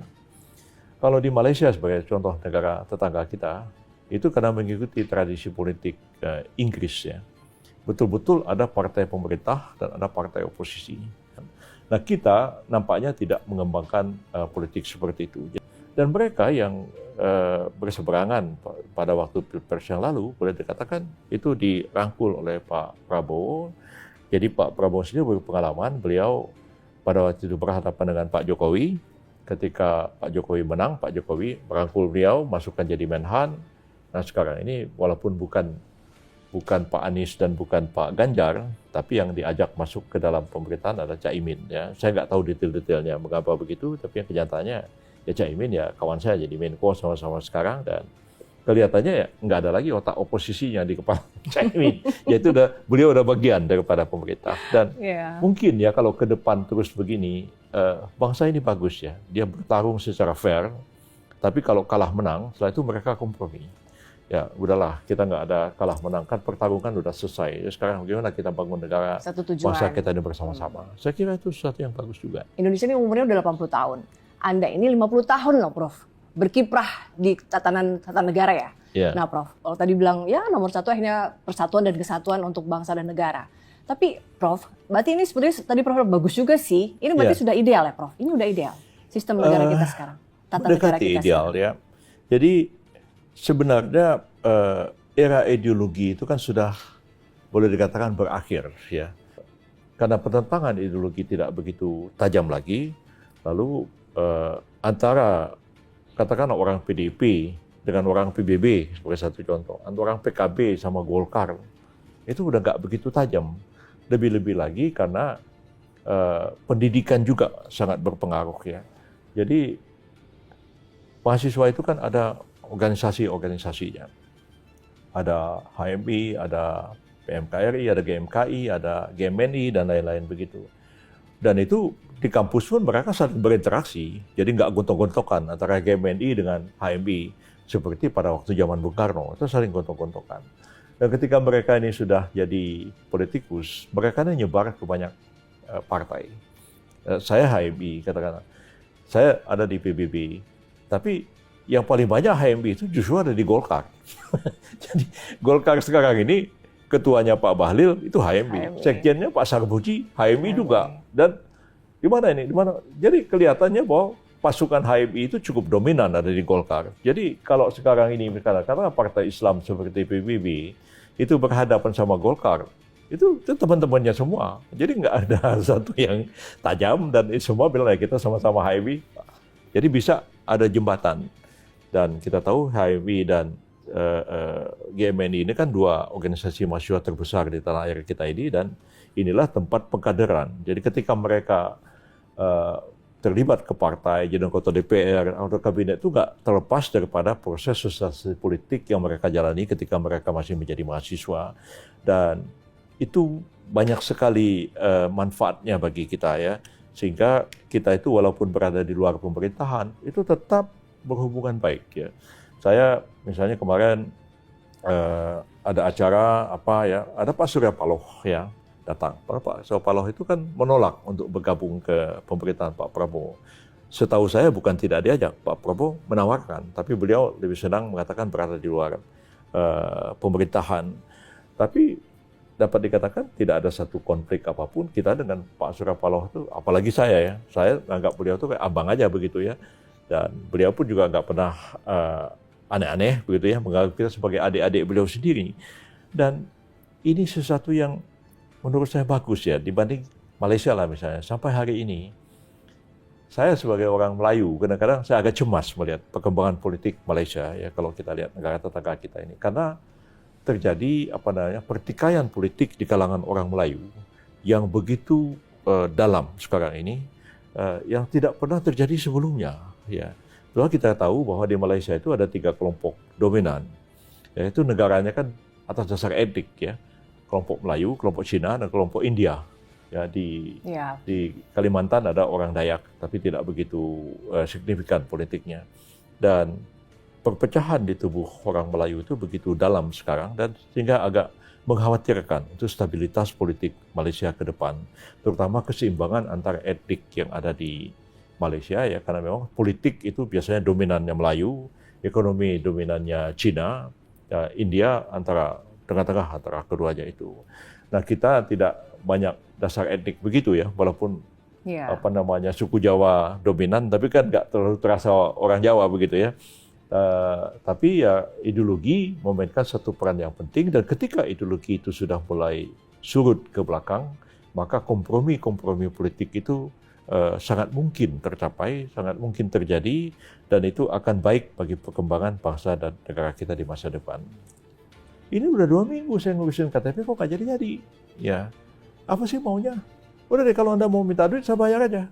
Kalau di Malaysia sebagai contoh negara tetangga kita, itu karena mengikuti tradisi politik Inggris ya. Betul-betul ada partai pemerintah dan ada partai oposisi. Nah, kita nampaknya tidak mengembangkan politik seperti itu. Dan mereka yang berseberangan pada waktu Pilpres yang lalu, boleh dikatakan itu dirangkul oleh Pak Prabowo. Jadi Pak Prabowo sendiri berpengalaman, beliau pada waktu itu berhadapan dengan Pak Jokowi. Ketika Pak Jokowi menang, Pak Jokowi merangkul beliau, masukkan jadi Menhan. Nah sekarang ini walaupun bukan Pak Anies dan bukan Pak Ganjar, tapi yang diajak masuk ke dalam pemerintahan adalah Caimin. Ya. Saya nggak tahu detail-detailnya mengapa begitu, tapi yang kenyataannya ya Caimin ya kawan saya jadi Menko sama-sama sekarang dan kelihatannya ya nggak ada lagi otak oposisinya di kepala Caimin. Yaitu beliau udah bagian daripada pemerintah dan mungkin ya kalau ke depan terus begini bangsa ini bagus ya. Dia bertarung secara fair, tapi kalau kalah menang setelah itu mereka kompromi. Ya udahlah kita nggak ada kalah menang kan pertarungan udah selesai. Sekarang bagaimana kita bangun negara bangsa kita ini bersama-sama. Saya kira itu sesuatu yang bagus juga. Indonesia ini umurnya udah 80 tahun. Anda ini 50 tahun loh, Prof. Berkiprah di tatanan negara ya. Yeah. Nah, Prof, kalau tadi bilang ya nomor satu akhirnya persatuan dan kesatuan untuk bangsa dan negara. Tapi, Prof, berarti ini sebenarnya tadi Prof bagus juga sih. Ini berarti sudah ideal ya, Prof? Ini udah ideal sistem negara kita sekarang. Tata negara kita ideal sekarang. Ya. Jadi sebenarnya era ideologi itu kan sudah boleh dikatakan berakhir ya. Karena pertentangan ideologi tidak begitu tajam lagi. Lalu antara katakanlah orang PDIP dengan orang PBB sebagai satu contoh, antara orang PKB sama Golkar itu udah nggak begitu tajam. Lebih-lebih lagi karena pendidikan juga sangat berpengaruh ya. Jadi mahasiswa itu kan ada organisasi-organisasinya, ada HMI, ada PMKRI, ada GMKI, ada GMNI dan lain-lain begitu. Dan itu di kampus pun mereka saling berinteraksi, jadi nggak gontok-gontokan antara GMNI dengan HMI seperti pada waktu zaman Bung Karno, itu saling gontok-gontokan. Dan ketika mereka ini sudah jadi politikus, mereka ini nyebar ke banyak partai. Saya HMI, katakanlah, saya ada di PBB, tapi yang paling banyak HMI itu justru ada di Golkar. Jadi Golkar sekarang ini ketuanya Pak Bahlil itu HMI, sekjennya Pak Sarmuji HMI juga. Dan di mana ini? Jadi kelihatannya bahwa pasukan HMI itu cukup dominan ada di Golkar. Jadi kalau sekarang ini misalnya karena partai Islam seperti PBB itu berhadapan sama Golkar, itu teman-temannya semua. Jadi nggak ada satu yang tajam dan semua bilang ya kita sama-sama HMI. Jadi bisa ada jembatan. Dan kita tahu HMI dan GMNI ini kan dua organisasi mahasiswa terbesar di tanah air kita ini dan inilah tempat pengkaderan. Jadi ketika mereka terlibat ke partai, jadi anggota DPR, anggota kabinet itu nggak terlepas daripada proses sosialisasi politik yang mereka jalani ketika mereka masih menjadi mahasiswa. Dan itu banyak sekali manfaatnya bagi kita ya. Sehingga kita itu walaupun berada di luar pemerintahan, itu tetap berhubungan baik ya. Saya misalnya kemarin ada acara ada Pak Surya Paloh yang datang. Pak Surya Paloh itu kan menolak untuk bergabung ke pemerintahan Pak Prabowo. Setahu saya bukan tidak diajak, Pak Prabowo menawarkan, tapi beliau lebih senang mengatakan berada di luar pemerintahan. Tapi dapat dikatakan tidak ada satu konflik apapun kita dengan Pak Surya Paloh itu, apalagi saya menganggap beliau itu kayak abang aja begitu ya. Dan beliau pun juga nggak pernah aneh-aneh begitu ya, menganggap kita sebagai adik-adik beliau sendiri. Dan ini sesuatu yang menurut saya bagus ya, dibanding Malaysia lah misalnya. Sampai hari ini, saya sebagai orang Melayu, kadang-kadang saya agak cemas melihat perkembangan politik Malaysia ya, kalau kita lihat negara tetangga kita ini. Karena terjadi pertikaian politik di kalangan orang Melayu yang begitu dalam sekarang ini, yang tidak pernah terjadi sebelumnya ya. Lalu kita tahu bahwa di Malaysia itu ada 3 kelompok dominan, yaitu negaranya kan atas dasar etnik ya, kelompok Melayu, kelompok Cina, dan kelompok India. Ya, di Kalimantan ada orang Dayak, tapi tidak begitu signifikan politiknya. Dan perpecahan di tubuh orang Melayu itu begitu dalam sekarang, dan sehingga agak mengkhawatirkan untuk stabilitas politik Malaysia ke depan, terutama keseimbangan antara etnik yang ada di Malaysia ya, karena memang politik itu biasanya dominannya Melayu, ekonomi dominannya Cina, ya, India antara tengah-tengah antara keduanya itu. Nah, kita tidak banyak dasar etnik begitu ya, walaupun suku Jawa dominan, tapi kan nggak terlalu terasa orang Jawa begitu ya. Tapi ya ideologi memainkan satu peran yang penting, dan ketika ideologi itu sudah mulai surut ke belakang, maka kompromi politik itu sangat mungkin tercapai, sangat mungkin terjadi, dan itu akan baik bagi perkembangan bangsa dan negara kita di masa depan. Ini udah 2 minggu saya ngurusin KTP kok nggak jadi-jadi. Ya, apa sih maunya? Udah deh, kalau Anda mau minta duit saya bayar aja.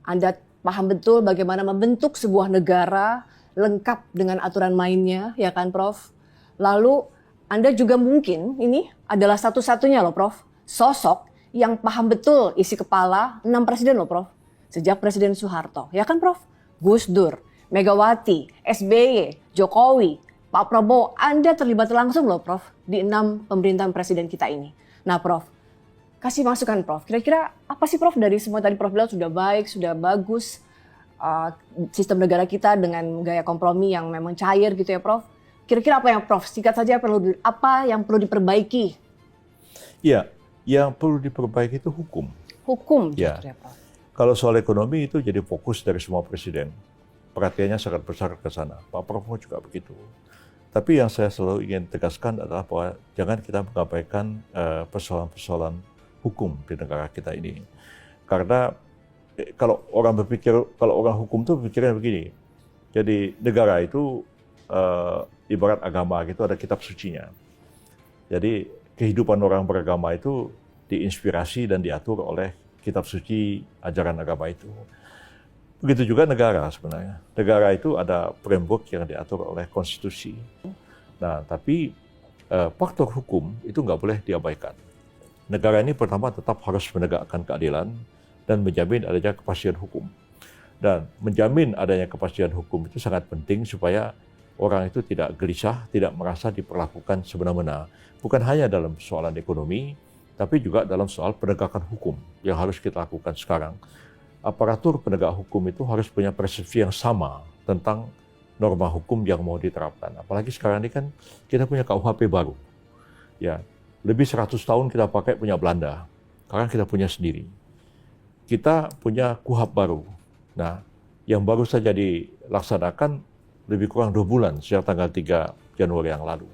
Anda paham betul bagaimana membentuk sebuah negara lengkap dengan aturan mainnya, ya kan Prof? Lalu Anda juga mungkin ini adalah satu-satunya loh Prof, sosok yang paham betul isi kepala 6 presiden loh Prof. Sejak Presiden Soeharto, ya kan Prof? Gus Dur, Megawati, SBY, Jokowi, Pak Prabowo, Anda terlibat langsung loh Prof di 6 pemerintahan presiden kita ini. Nah Prof, kasih masukan Prof, kira-kira apa sih Prof dari semua tadi Prof bilang sudah baik, sudah bagus, sistem negara kita dengan gaya kompromi yang memang cair gitu ya Prof. Kira-kira apa yang Prof, singkat saja apa yang perlu diperbaiki? Ya, yang perlu diperbaiki itu hukum. Hukum ya. Ya Prof. Kalau soal ekonomi itu jadi fokus dari semua presiden. Perhatiannya sangat besar ke sana. Pak Prabowo juga begitu. Tapi yang saya selalu ingin tegaskan adalah bahwa jangan kita mengabaikan persoalan-persoalan hukum di negara kita ini. Karena kalau orang hukum itu berpikirnya begini. Jadi negara itu ibarat agama gitu, ada kitab sucinya. Jadi kehidupan orang beragama itu diinspirasi dan diatur oleh kitab suci ajaran agama itu. Begitu juga negara sebenarnya. Negara itu ada framework yang diatur oleh konstitusi. Nah, tapi faktor hukum itu nggak boleh diabaikan. Negara ini pertama tetap harus menegakkan keadilan dan menjamin adanya kepastian hukum. Dan menjamin adanya kepastian hukum itu sangat penting supaya orang itu tidak gelisah, tidak merasa diperlakukan semena-mena. Bukan hanya dalam persoalan ekonomi, tapi juga dalam soal penegakan hukum yang harus kita lakukan sekarang. Aparatur penegak hukum itu harus punya persepsi yang sama tentang norma hukum yang mau diterapkan. Apalagi sekarang ini kan kita punya KUHP baru. Ya, lebih 100 tahun kita pakai punya Belanda. Sekarang kita punya sendiri. Kita punya KUHP baru. Nah, yang baru saja dilaksanakan lebih kurang 2 bulan sejak tanggal 3 Januari yang lalu.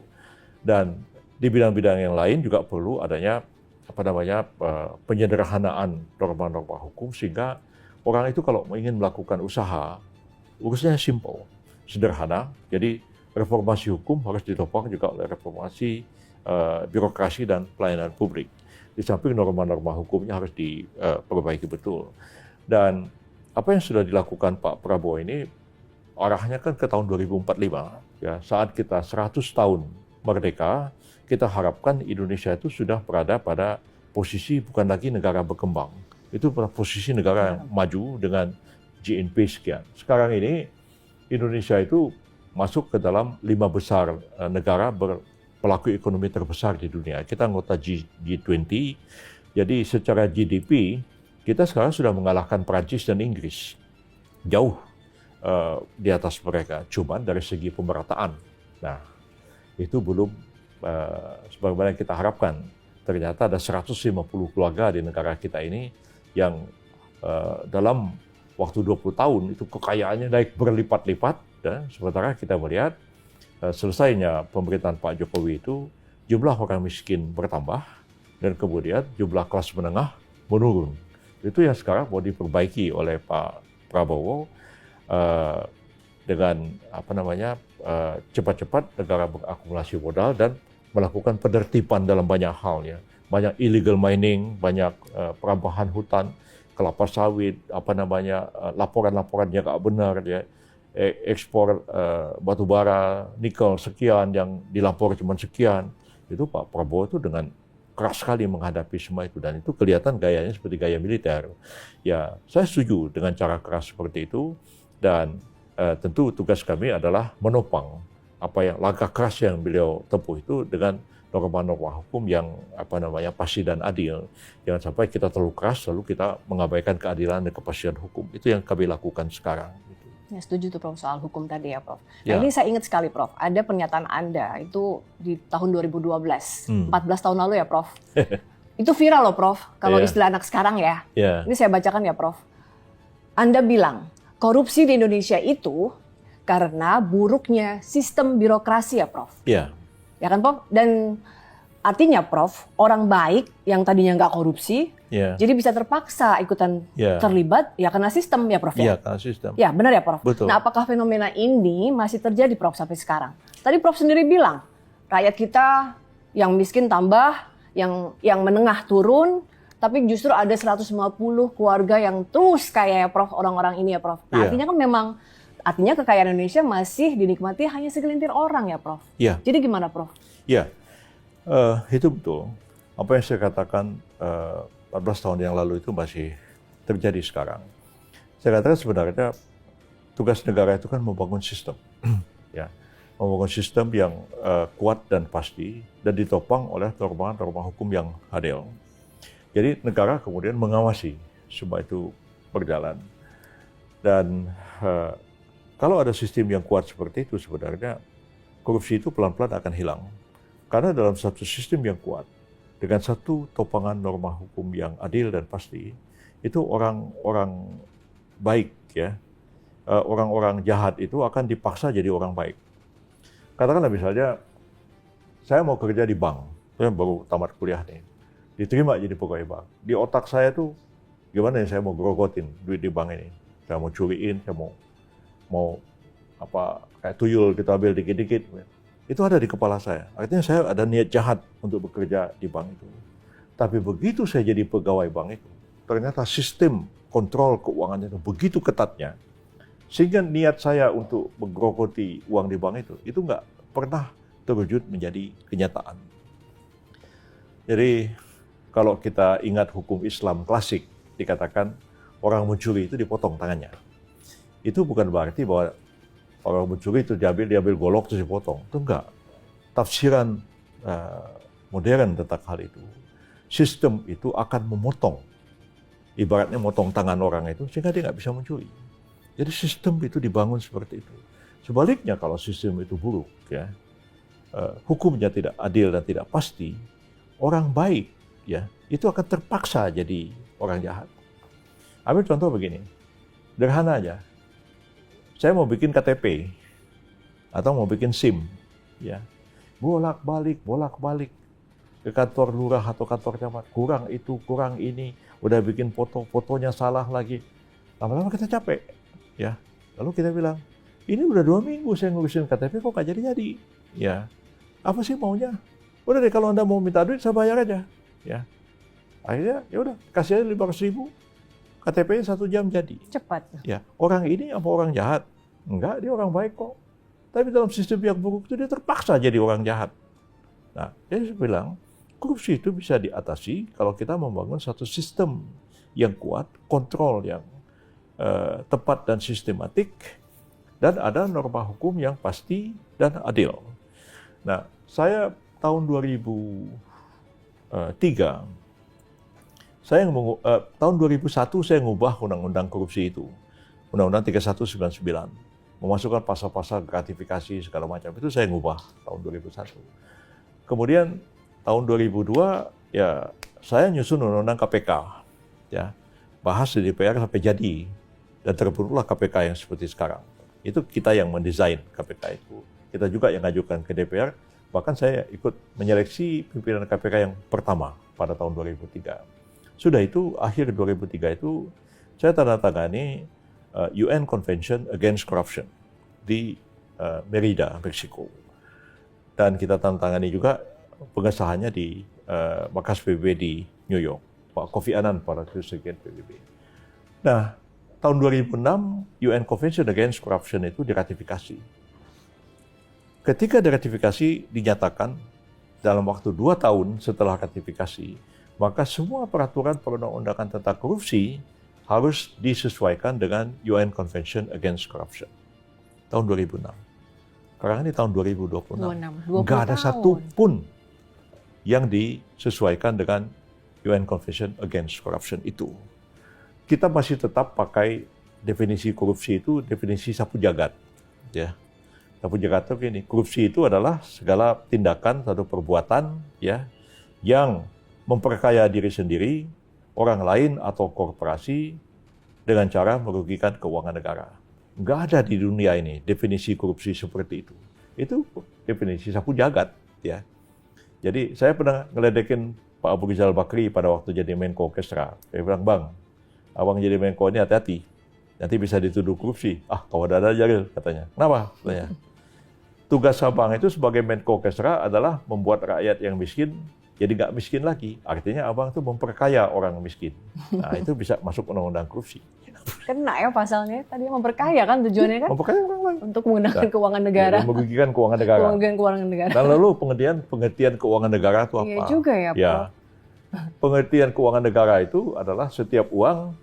Dan di bidang-bidang yang lain juga perlu adanya penyederhanaan norma-norma hukum sehingga orang itu kalau ingin melakukan usaha, urusnya simple, sederhana. Jadi reformasi hukum harus ditopang juga oleh reformasi birokrasi dan pelayanan publik. Di samping norma-norma hukumnya harus diperbaiki betul. Dan apa yang sudah dilakukan Pak Prabowo ini arahnya kan ke tahun 2045, ya, saat kita 100 tahun merdeka, kita harapkan Indonesia itu sudah berada pada posisi bukan lagi negara berkembang. Itu pada posisi negara yang maju dengan GNP sekian. Sekarang ini Indonesia itu masuk ke dalam 5 besar negara pelaku ekonomi terbesar di dunia. Kita anggota G20, jadi secara GDP kita sekarang sudah mengalahkan Prancis dan Inggris. Jauh di atas mereka, cuman dari segi pemerataan. Nah, itu belum sebagaimana yang kita harapkan. Ternyata ada 150 keluarga di negara kita ini yang dalam waktu 20 tahun itu kekayaannya naik berlipat-lipat. Dan sementara kita melihat selesainya pemerintahan Pak Jokowi itu jumlah orang miskin bertambah dan kemudian jumlah kelas menengah menurun. Itu yang sekarang mau diperbaiki oleh Pak Prabowo dengan cepat-cepat negara berakumulasi modal dan melakukan penertiban dalam banyak hal ya. Banyak illegal mining, banyak perampahan hutan, kelapa sawit, laporan-laporan yang nggak benar ya. Ekspor batu bara, nikel sekian yang dilapor cuma sekian. Itu Pak Prabowo itu dengan keras sekali menghadapi semua itu dan itu kelihatan gayanya seperti gaya militer. Ya, saya setuju dengan cara keras seperti itu dan tentu tugas kami adalah menopang langkah keras yang beliau tempuh itu dengan norma-norma hukum yang pasti dan adil. Jangan sampai kita terlalu keras lalu kita mengabaikan keadilan dan kepastian hukum. Itu yang kami lakukan sekarang. Ya, setuju tuh Prof soal hukum tadi ya Prof. Ya. Nah, ini saya ingat sekali Prof, ada pernyataan Anda itu di tahun 2012, 14 tahun lalu ya Prof. Itu viral loh Prof, kalau istilah anak sekarang ya. Ini saya bacakan ya Prof. Anda bilang, korupsi di Indonesia itu karena buruknya sistem birokrasi ya Prof. Iya. Ya kan Prof? Dan artinya Prof, orang baik yang tadinya nggak korupsi, jadi bisa terpaksa ikutan terlibat ya karena sistem ya Prof ya? Iya, karena sistem. Ya benar ya Prof? Betul. Nah apakah fenomena ini masih terjadi Prof sampai sekarang? Tadi Prof sendiri bilang, rakyat kita yang miskin tambah, yang menengah turun, tapi justru ada 150 keluarga yang terus kaya ya Prof, orang-orang ini ya Prof. Nah artinya kan memang, artinya kekayaan Indonesia masih dinikmati hanya segelintir orang ya Prof. Iya. Jadi gimana Prof? Iya, itu betul. Apa yang saya katakan 14 tahun yang lalu itu masih terjadi sekarang. Saya katakan sebenarnya tugas negara itu kan membangun sistem. Ya, membangun sistem yang kuat dan pasti dan ditopang oleh norma-norma hukum yang adil. Jadi negara kemudian mengawasi semua itu berjalan. Dan kalau ada sistem yang kuat seperti itu sebenarnya korupsi itu pelan-pelan akan hilang. Karena dalam satu sistem yang kuat, dengan satu topangan norma hukum yang adil dan pasti, itu orang-orang baik ya, orang-orang jahat itu akan dipaksa jadi orang baik. Katakanlah misalnya, saya mau kerja di bank, saya baru tamat kuliah nih, diterima jadi pegawai bank. Di otak saya tuh, gimana ya saya mau gerogotin duit di bank ini. Saya mau curiin, saya mau kayak tuyul kita ambil dikit-dikit. Itu ada di kepala saya. Artinya saya ada niat jahat untuk bekerja di bank itu. Tapi begitu saya jadi pegawai bank itu, ternyata sistem kontrol keuangannya itu begitu ketatnya, sehingga niat saya untuk menggerogoti uang di bank itu nggak pernah terwujud menjadi kenyataan. Jadi kalau kita ingat hukum Islam klasik, dikatakan orang mencuri itu dipotong tangannya. Itu bukan berarti bahwa orang mencuri itu diambil golok terus dipotong. Itu enggak. Tafsiran modern tentang hal itu. Sistem itu akan memotong. Ibaratnya motong tangan orang itu sehingga dia nggak bisa mencuri. Jadi sistem itu dibangun seperti itu. Sebaliknya kalau sistem itu buruk, ya, hukumnya tidak adil dan tidak pasti, orang baik ya itu akan terpaksa jadi orang jahat. Ambil contoh begini, sederhana aja. Saya mau bikin KTP atau mau bikin SIM, ya, bolak-balik ke kantor lurah atau kantor camat, kurang itu, kurang ini, udah bikin fotonya salah lagi, lama-lama kita capek, ya. Lalu kita bilang, ini udah 2 minggu saya ngurusin KTP kok nggak jadi-jadi, ya. Apa sih maunya? Udah deh kalau Anda mau minta duit saya bayar aja, ya. Akhirnya ya udah kasih aja 500.000, KTP-nya 1 jam jadi. Cepat. Ya, orang ini apa orang jahat? Enggak, dia orang baik kok. Tapi dalam sistem yang buruk itu dia terpaksa jadi orang jahat. Nah, jadi saya bilang, korupsi itu bisa diatasi kalau kita membangun satu sistem yang kuat, kontrol yang tepat dan sistematik, dan ada norma hukum yang pasti dan adil. Nah, saya tahun 2003, tahun 2001 saya mengubah undang-undang korupsi itu, Undang-Undang 3199, memasukkan pasal-pasal gratifikasi segala macam, itu saya ngubah tahun 2001. Kemudian tahun 2002 ya saya nyusun undang-undang KPK, ya bahas di DPR sampai jadi dan terbentuklah KPK yang seperti sekarang. Itu kita yang mendesain KPK itu, kita juga yang ngajukan ke DPR. Bahkan saya ikut menyeleksi pimpinan KPK yang pertama pada tahun 2003. Sudah itu akhir 2003 itu saya tandatangani UN Convention Against Corruption di Merida, Meksiko. Dan kita tandatangani juga pengesahannya di markas PBB di New York. Pak Kofi Annan pada sekjen PBB. Nah, tahun 2006 UN Convention Against Corruption itu diratifikasi. Ketika diratifikasi dinyatakan dalam waktu 2 tahun setelah ratifikasi, maka semua peraturan perundang-undangan tentang korupsi harus disesuaikan dengan UN Convention Against Corruption. Tahun 2006. Sekarang ini tahun 2026. Nggak ada satu pun yang disesuaikan dengan UN Convention Against Corruption itu. Kita masih tetap pakai definisi korupsi itu, definisi sapu jagat. Ya. Sapu jagat itu gini, korupsi itu adalah segala tindakan atau perbuatan ya yang memperkaya diri sendiri, orang lain atau korporasi dengan cara merugikan keuangan negara. Nggak ada di dunia ini definisi korupsi seperti itu. Itu definisi sapu jagat, ya. Jadi saya pernah ngeledekin Pak Abu Rizal Bakri pada waktu jadi Menko Kesra. Saya bilang, Bang, abang jadi Menko ini hati-hati. Nanti bisa dituduh korupsi. Ah, kau ada Jalil, katanya. Kenapa? Katanya. Tugas abang itu sebagai Menko Kesra adalah membuat rakyat yang miskin jadi nggak miskin lagi. Artinya abang itu memperkaya orang miskin. Nah, itu bisa masuk undang-undang korupsi. Kena ya pasalnya. Tadi memperkaya kan tujuannya kan? Memperkaya orang lain. Untuk menggunakan keuangan negara. Ya, merugikan keuangan negara. Keuangan negara. Dan lalu pengertian keuangan negara itu apa? Iya juga ya, Pak. Ya, pengertian keuangan negara itu adalah setiap uang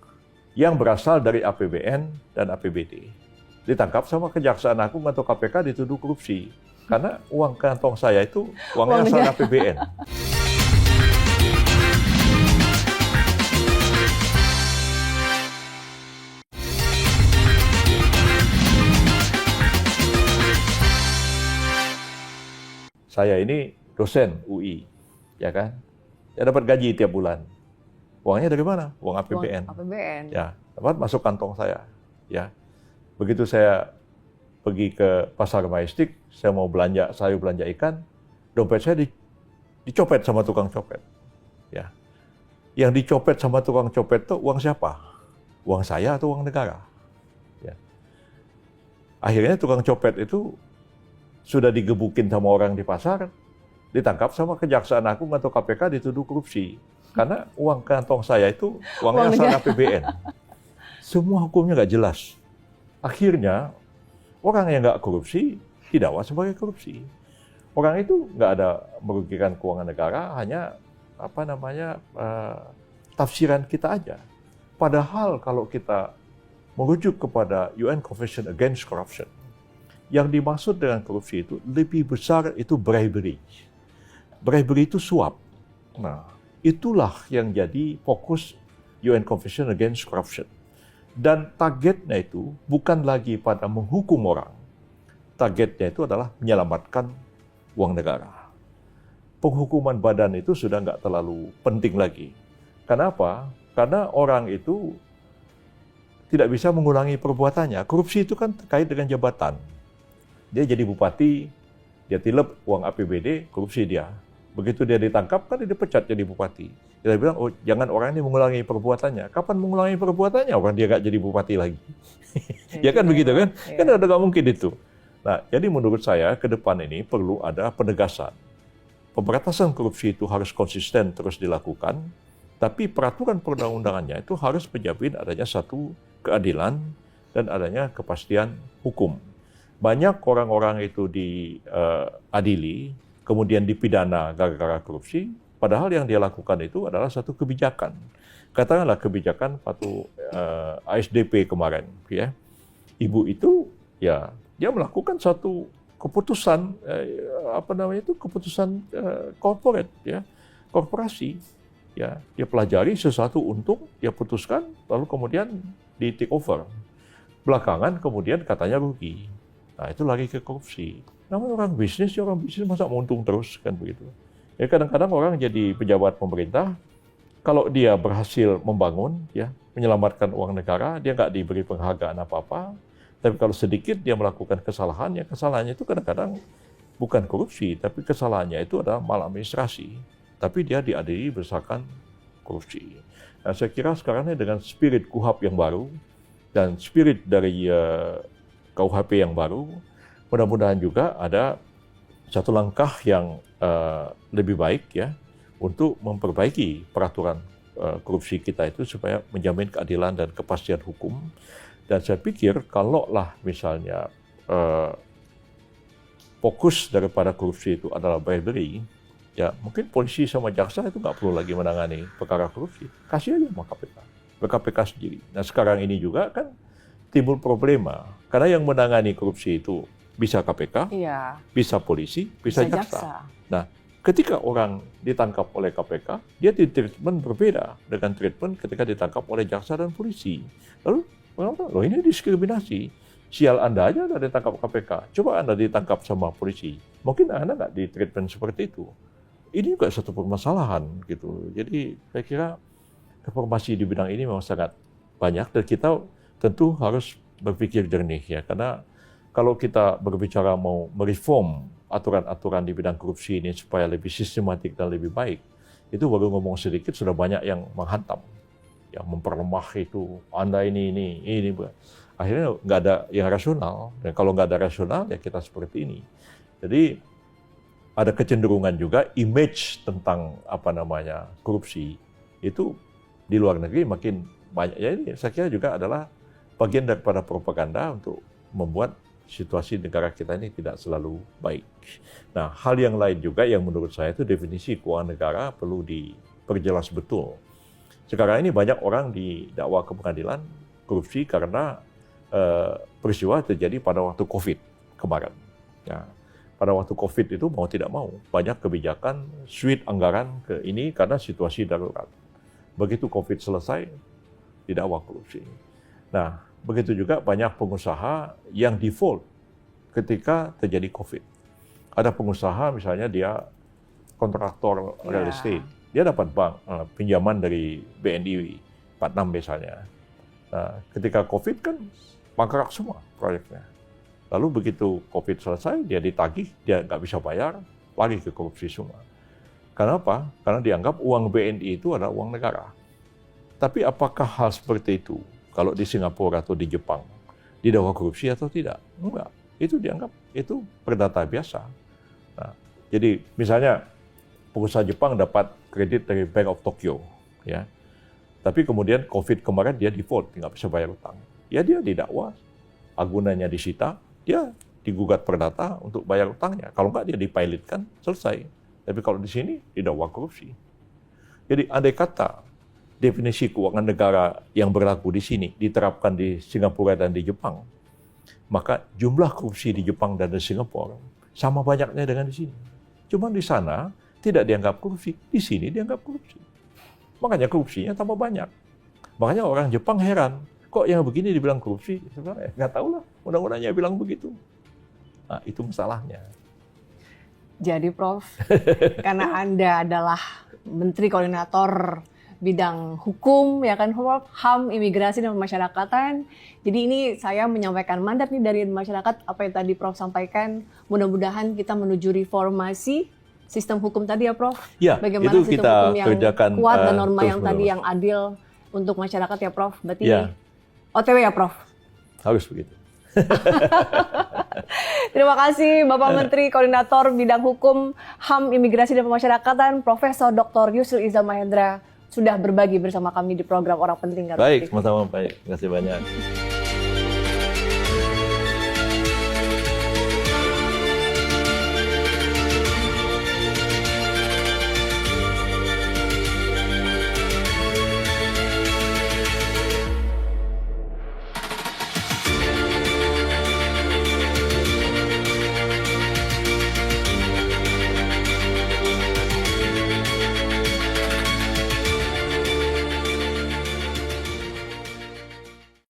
yang berasal dari APBN dan APBD. Ditangkap sama Kejaksaan Agung atau KPK dituduh korupsi. Karena uang kantong saya itu uangnya asal APBN. Saya ini dosen UI, ya kan? Saya dapat gaji tiap bulan. Uangnya dari mana? Uang APBN. APBN. Ya, dapat masuk kantong saya. Ya, begitu saya pergi ke pasar Majestic, saya mau belanja sayur, belanja ikan, dompet saya dicopet sama tukang copet. Ya, yang dicopet sama tukang copet itu uang siapa? Uang saya atau uang negara? Ya. Akhirnya tukang copet itu sudah digebukin sama orang di pasar, ditangkap sama Kejaksaan Agung atau KPK dituduh korupsi. Karena uang kantong saya itu uangnya asal APBN. Semua hukumnya nggak jelas. Akhirnya, orang yang nggak korupsi didakwa sebagai korupsi. Orang itu nggak ada merugikan keuangan negara, hanya tafsiran kita aja. Padahal kalau kita merujuk kepada UN Convention Against Corruption, yang dimaksud dengan korupsi itu lebih besar itu bribery. Bribery itu suap. Nah, itulah yang jadi fokus UN Convention Against Corruption. Dan targetnya itu bukan lagi pada menghukum orang. Targetnya itu adalah menyelamatkan uang negara. Penghukuman badan itu sudah nggak terlalu penting lagi. Kenapa? Karena orang itu tidak bisa mengulangi perbuatannya. Korupsi itu kan terkait dengan jabatan. Dia jadi bupati, dia tilep uang APBD, korupsi dia. Begitu dia ditangkap, kan dia dipecat jadi bupati. Kita bilang, oh jangan orang ini mengulangi perbuatannya. Kapan mengulangi perbuatannya? Orang dia nggak jadi bupati lagi. Ya kan begitu kan? Ya. Kan ada nggak mungkin itu. Nah, jadi menurut saya ke depan ini perlu ada penegasan. Pemberantasan korupsi itu harus konsisten terus dilakukan, tapi peraturan perundang-undangannya itu harus menjamin adanya satu keadilan dan adanya kepastian hukum. Banyak orang-orang itu diadili kemudian dipidana gara-gara korupsi, padahal yang dia lakukan itu adalah satu kebijakan. Katakanlah kebijakan waktu ASDP kemarin, ya. Ibu itu ya dia melakukan satu keputusan keputusan corporate, ya, korporasi, ya. Dia pelajari sesuatu untung, dia putuskan, lalu kemudian di take over. Belakangan kemudian katanya rugi. Nah, itu lari ke korupsi. Namun orang bisnis masa untung terus, kan begitu. Ya kadang-kadang orang jadi pejabat pemerintah, kalau dia berhasil membangun, ya, menyelamatkan uang negara, dia nggak diberi penghargaan apa-apa. Tapi kalau sedikit dia melakukan kesalahan, ya kesalahannya itu kadang-kadang bukan korupsi, tapi kesalahannya itu adalah maladministrasi. Tapi dia diadili berdasarkan korupsi. Nah, saya kira sekarang ini dengan spirit KUHP yang baru dan spirit dari KUHP yang baru, mudah-mudahan juga ada satu langkah yang lebih baik, ya, untuk memperbaiki peraturan korupsi kita itu supaya menjamin keadilan dan kepastian hukum. Dan saya pikir kalaulah misalnya fokus daripada korupsi itu adalah bribery, ya mungkin polisi sama jaksa itu nggak perlu lagi menangani perkara korupsi. Kasih aja sama KPK, KPK sendiri. Nah sekarang ini juga kan timbul problema, karena yang menangani korupsi itu bisa KPK, iya, bisa polisi, bisa jaksa. Nah, ketika orang ditangkap oleh KPK, dia di treatment berbeda dengan treatment ketika ditangkap oleh jaksa dan polisi. Lalu, loh ini diskriminasi. Sial Anda aja Anda ditangkap KPK, coba Anda ditangkap sama polisi. Mungkin Anda nggak di treatment seperti itu. Ini juga satu permasalahan gitu. Jadi saya kira reformasi di bidang ini memang sangat banyak dan kita tentu harus berpikir jernih, ya, karena kalau kita berbicara mau mereform aturan-aturan di bidang korupsi ini supaya lebih sistematik dan lebih baik, itu baru ngomong sedikit sudah banyak yang menghantam, yang memperlemah itu, Anda ini. Akhirnya nggak ada yang rasional, dan kalau nggak ada rasional ya kita seperti ini. Jadi ada kecenderungan juga image tentang korupsi itu di luar negeri makin banyak. Jadi saya kira juga adalah bagian daripada propaganda untuk membuat situasi negara kita ini tidak selalu baik. Nah, hal yang lain juga yang menurut saya itu definisi keuangan negara perlu diperjelas betul. Sekarang ini banyak orang didakwa ke pengadilan korupsi karena peristiwa terjadi pada waktu COVID kemarin. Ya, pada waktu COVID itu mau tidak mau banyak kebijakan switch anggaran ke ini karena situasi darurat. Begitu COVID selesai, didakwa korupsi. Nah, begitu juga banyak pengusaha yang default ketika terjadi COVID. Ada pengusaha misalnya dia kontraktor real estate, dia dapat pinjaman dari BNI 46 misalnya. Nah, ketika COVID kan mangkrak semua proyeknya. Lalu begitu COVID selesai, dia ditagih, dia nggak bisa bayar, lari ke korupsi semua. Kenapa? Karena dianggap uang BNI itu adalah uang negara. Tapi apakah hal seperti itu kalau di Singapura atau di Jepang didakwa korupsi atau tidak? Enggak. Itu dianggap itu perdata biasa. Nah, jadi misalnya pengusaha Jepang dapat kredit dari Bank of Tokyo, ya. Tapi kemudian COVID kemarin dia default, nggak bisa bayar utang. Ya dia didakwa, agunannya disita, dia digugat perdata untuk bayar utangnya. Kalau nggak dia dipilotkan, selesai. Tapi kalau di sini didakwa korupsi. Jadi andai kata definisi keuangan negara yang berlaku di sini diterapkan di Singapura dan di Jepang, maka jumlah korupsi di Jepang dan di Singapura sama banyaknya dengan di sini. Cuma di sana tidak dianggap korupsi, di sini dianggap korupsi. Makanya korupsinya tambah banyak. Makanya orang Jepang heran, kok yang begini dibilang korupsi? Sebenarnya nggak tahu lah, undang-undangnya bilang begitu. Nah, itu masalahnya. Jadi Prof, karena Anda adalah Menteri Koordinator bidang hukum, ya kan, HAM, imigrasi dan pemasyarakatan. Jadi ini saya menyampaikan mandat nih dari masyarakat, apa yang tadi Prof sampaikan. Mudah-mudahan kita menuju reformasi sistem hukum tadi ya Prof. Ya, bagaimana itu sistem kita hukum yang kerjakan, kuat dan norma yang menerus. tadi yang adil untuk masyarakat ya Prof. Berarti Ya. OTW ya Prof. Harus begitu. Terima kasih Bapak Menteri Koordinator Bidang Hukum, HAM, Imigrasi dan Pemasyarakatan, Profesor Dr. Yusril Iza Mahendra sudah berbagi bersama kami di program Orang Penting Garut. Baik, sama-sama baik. Terima kasih banyak.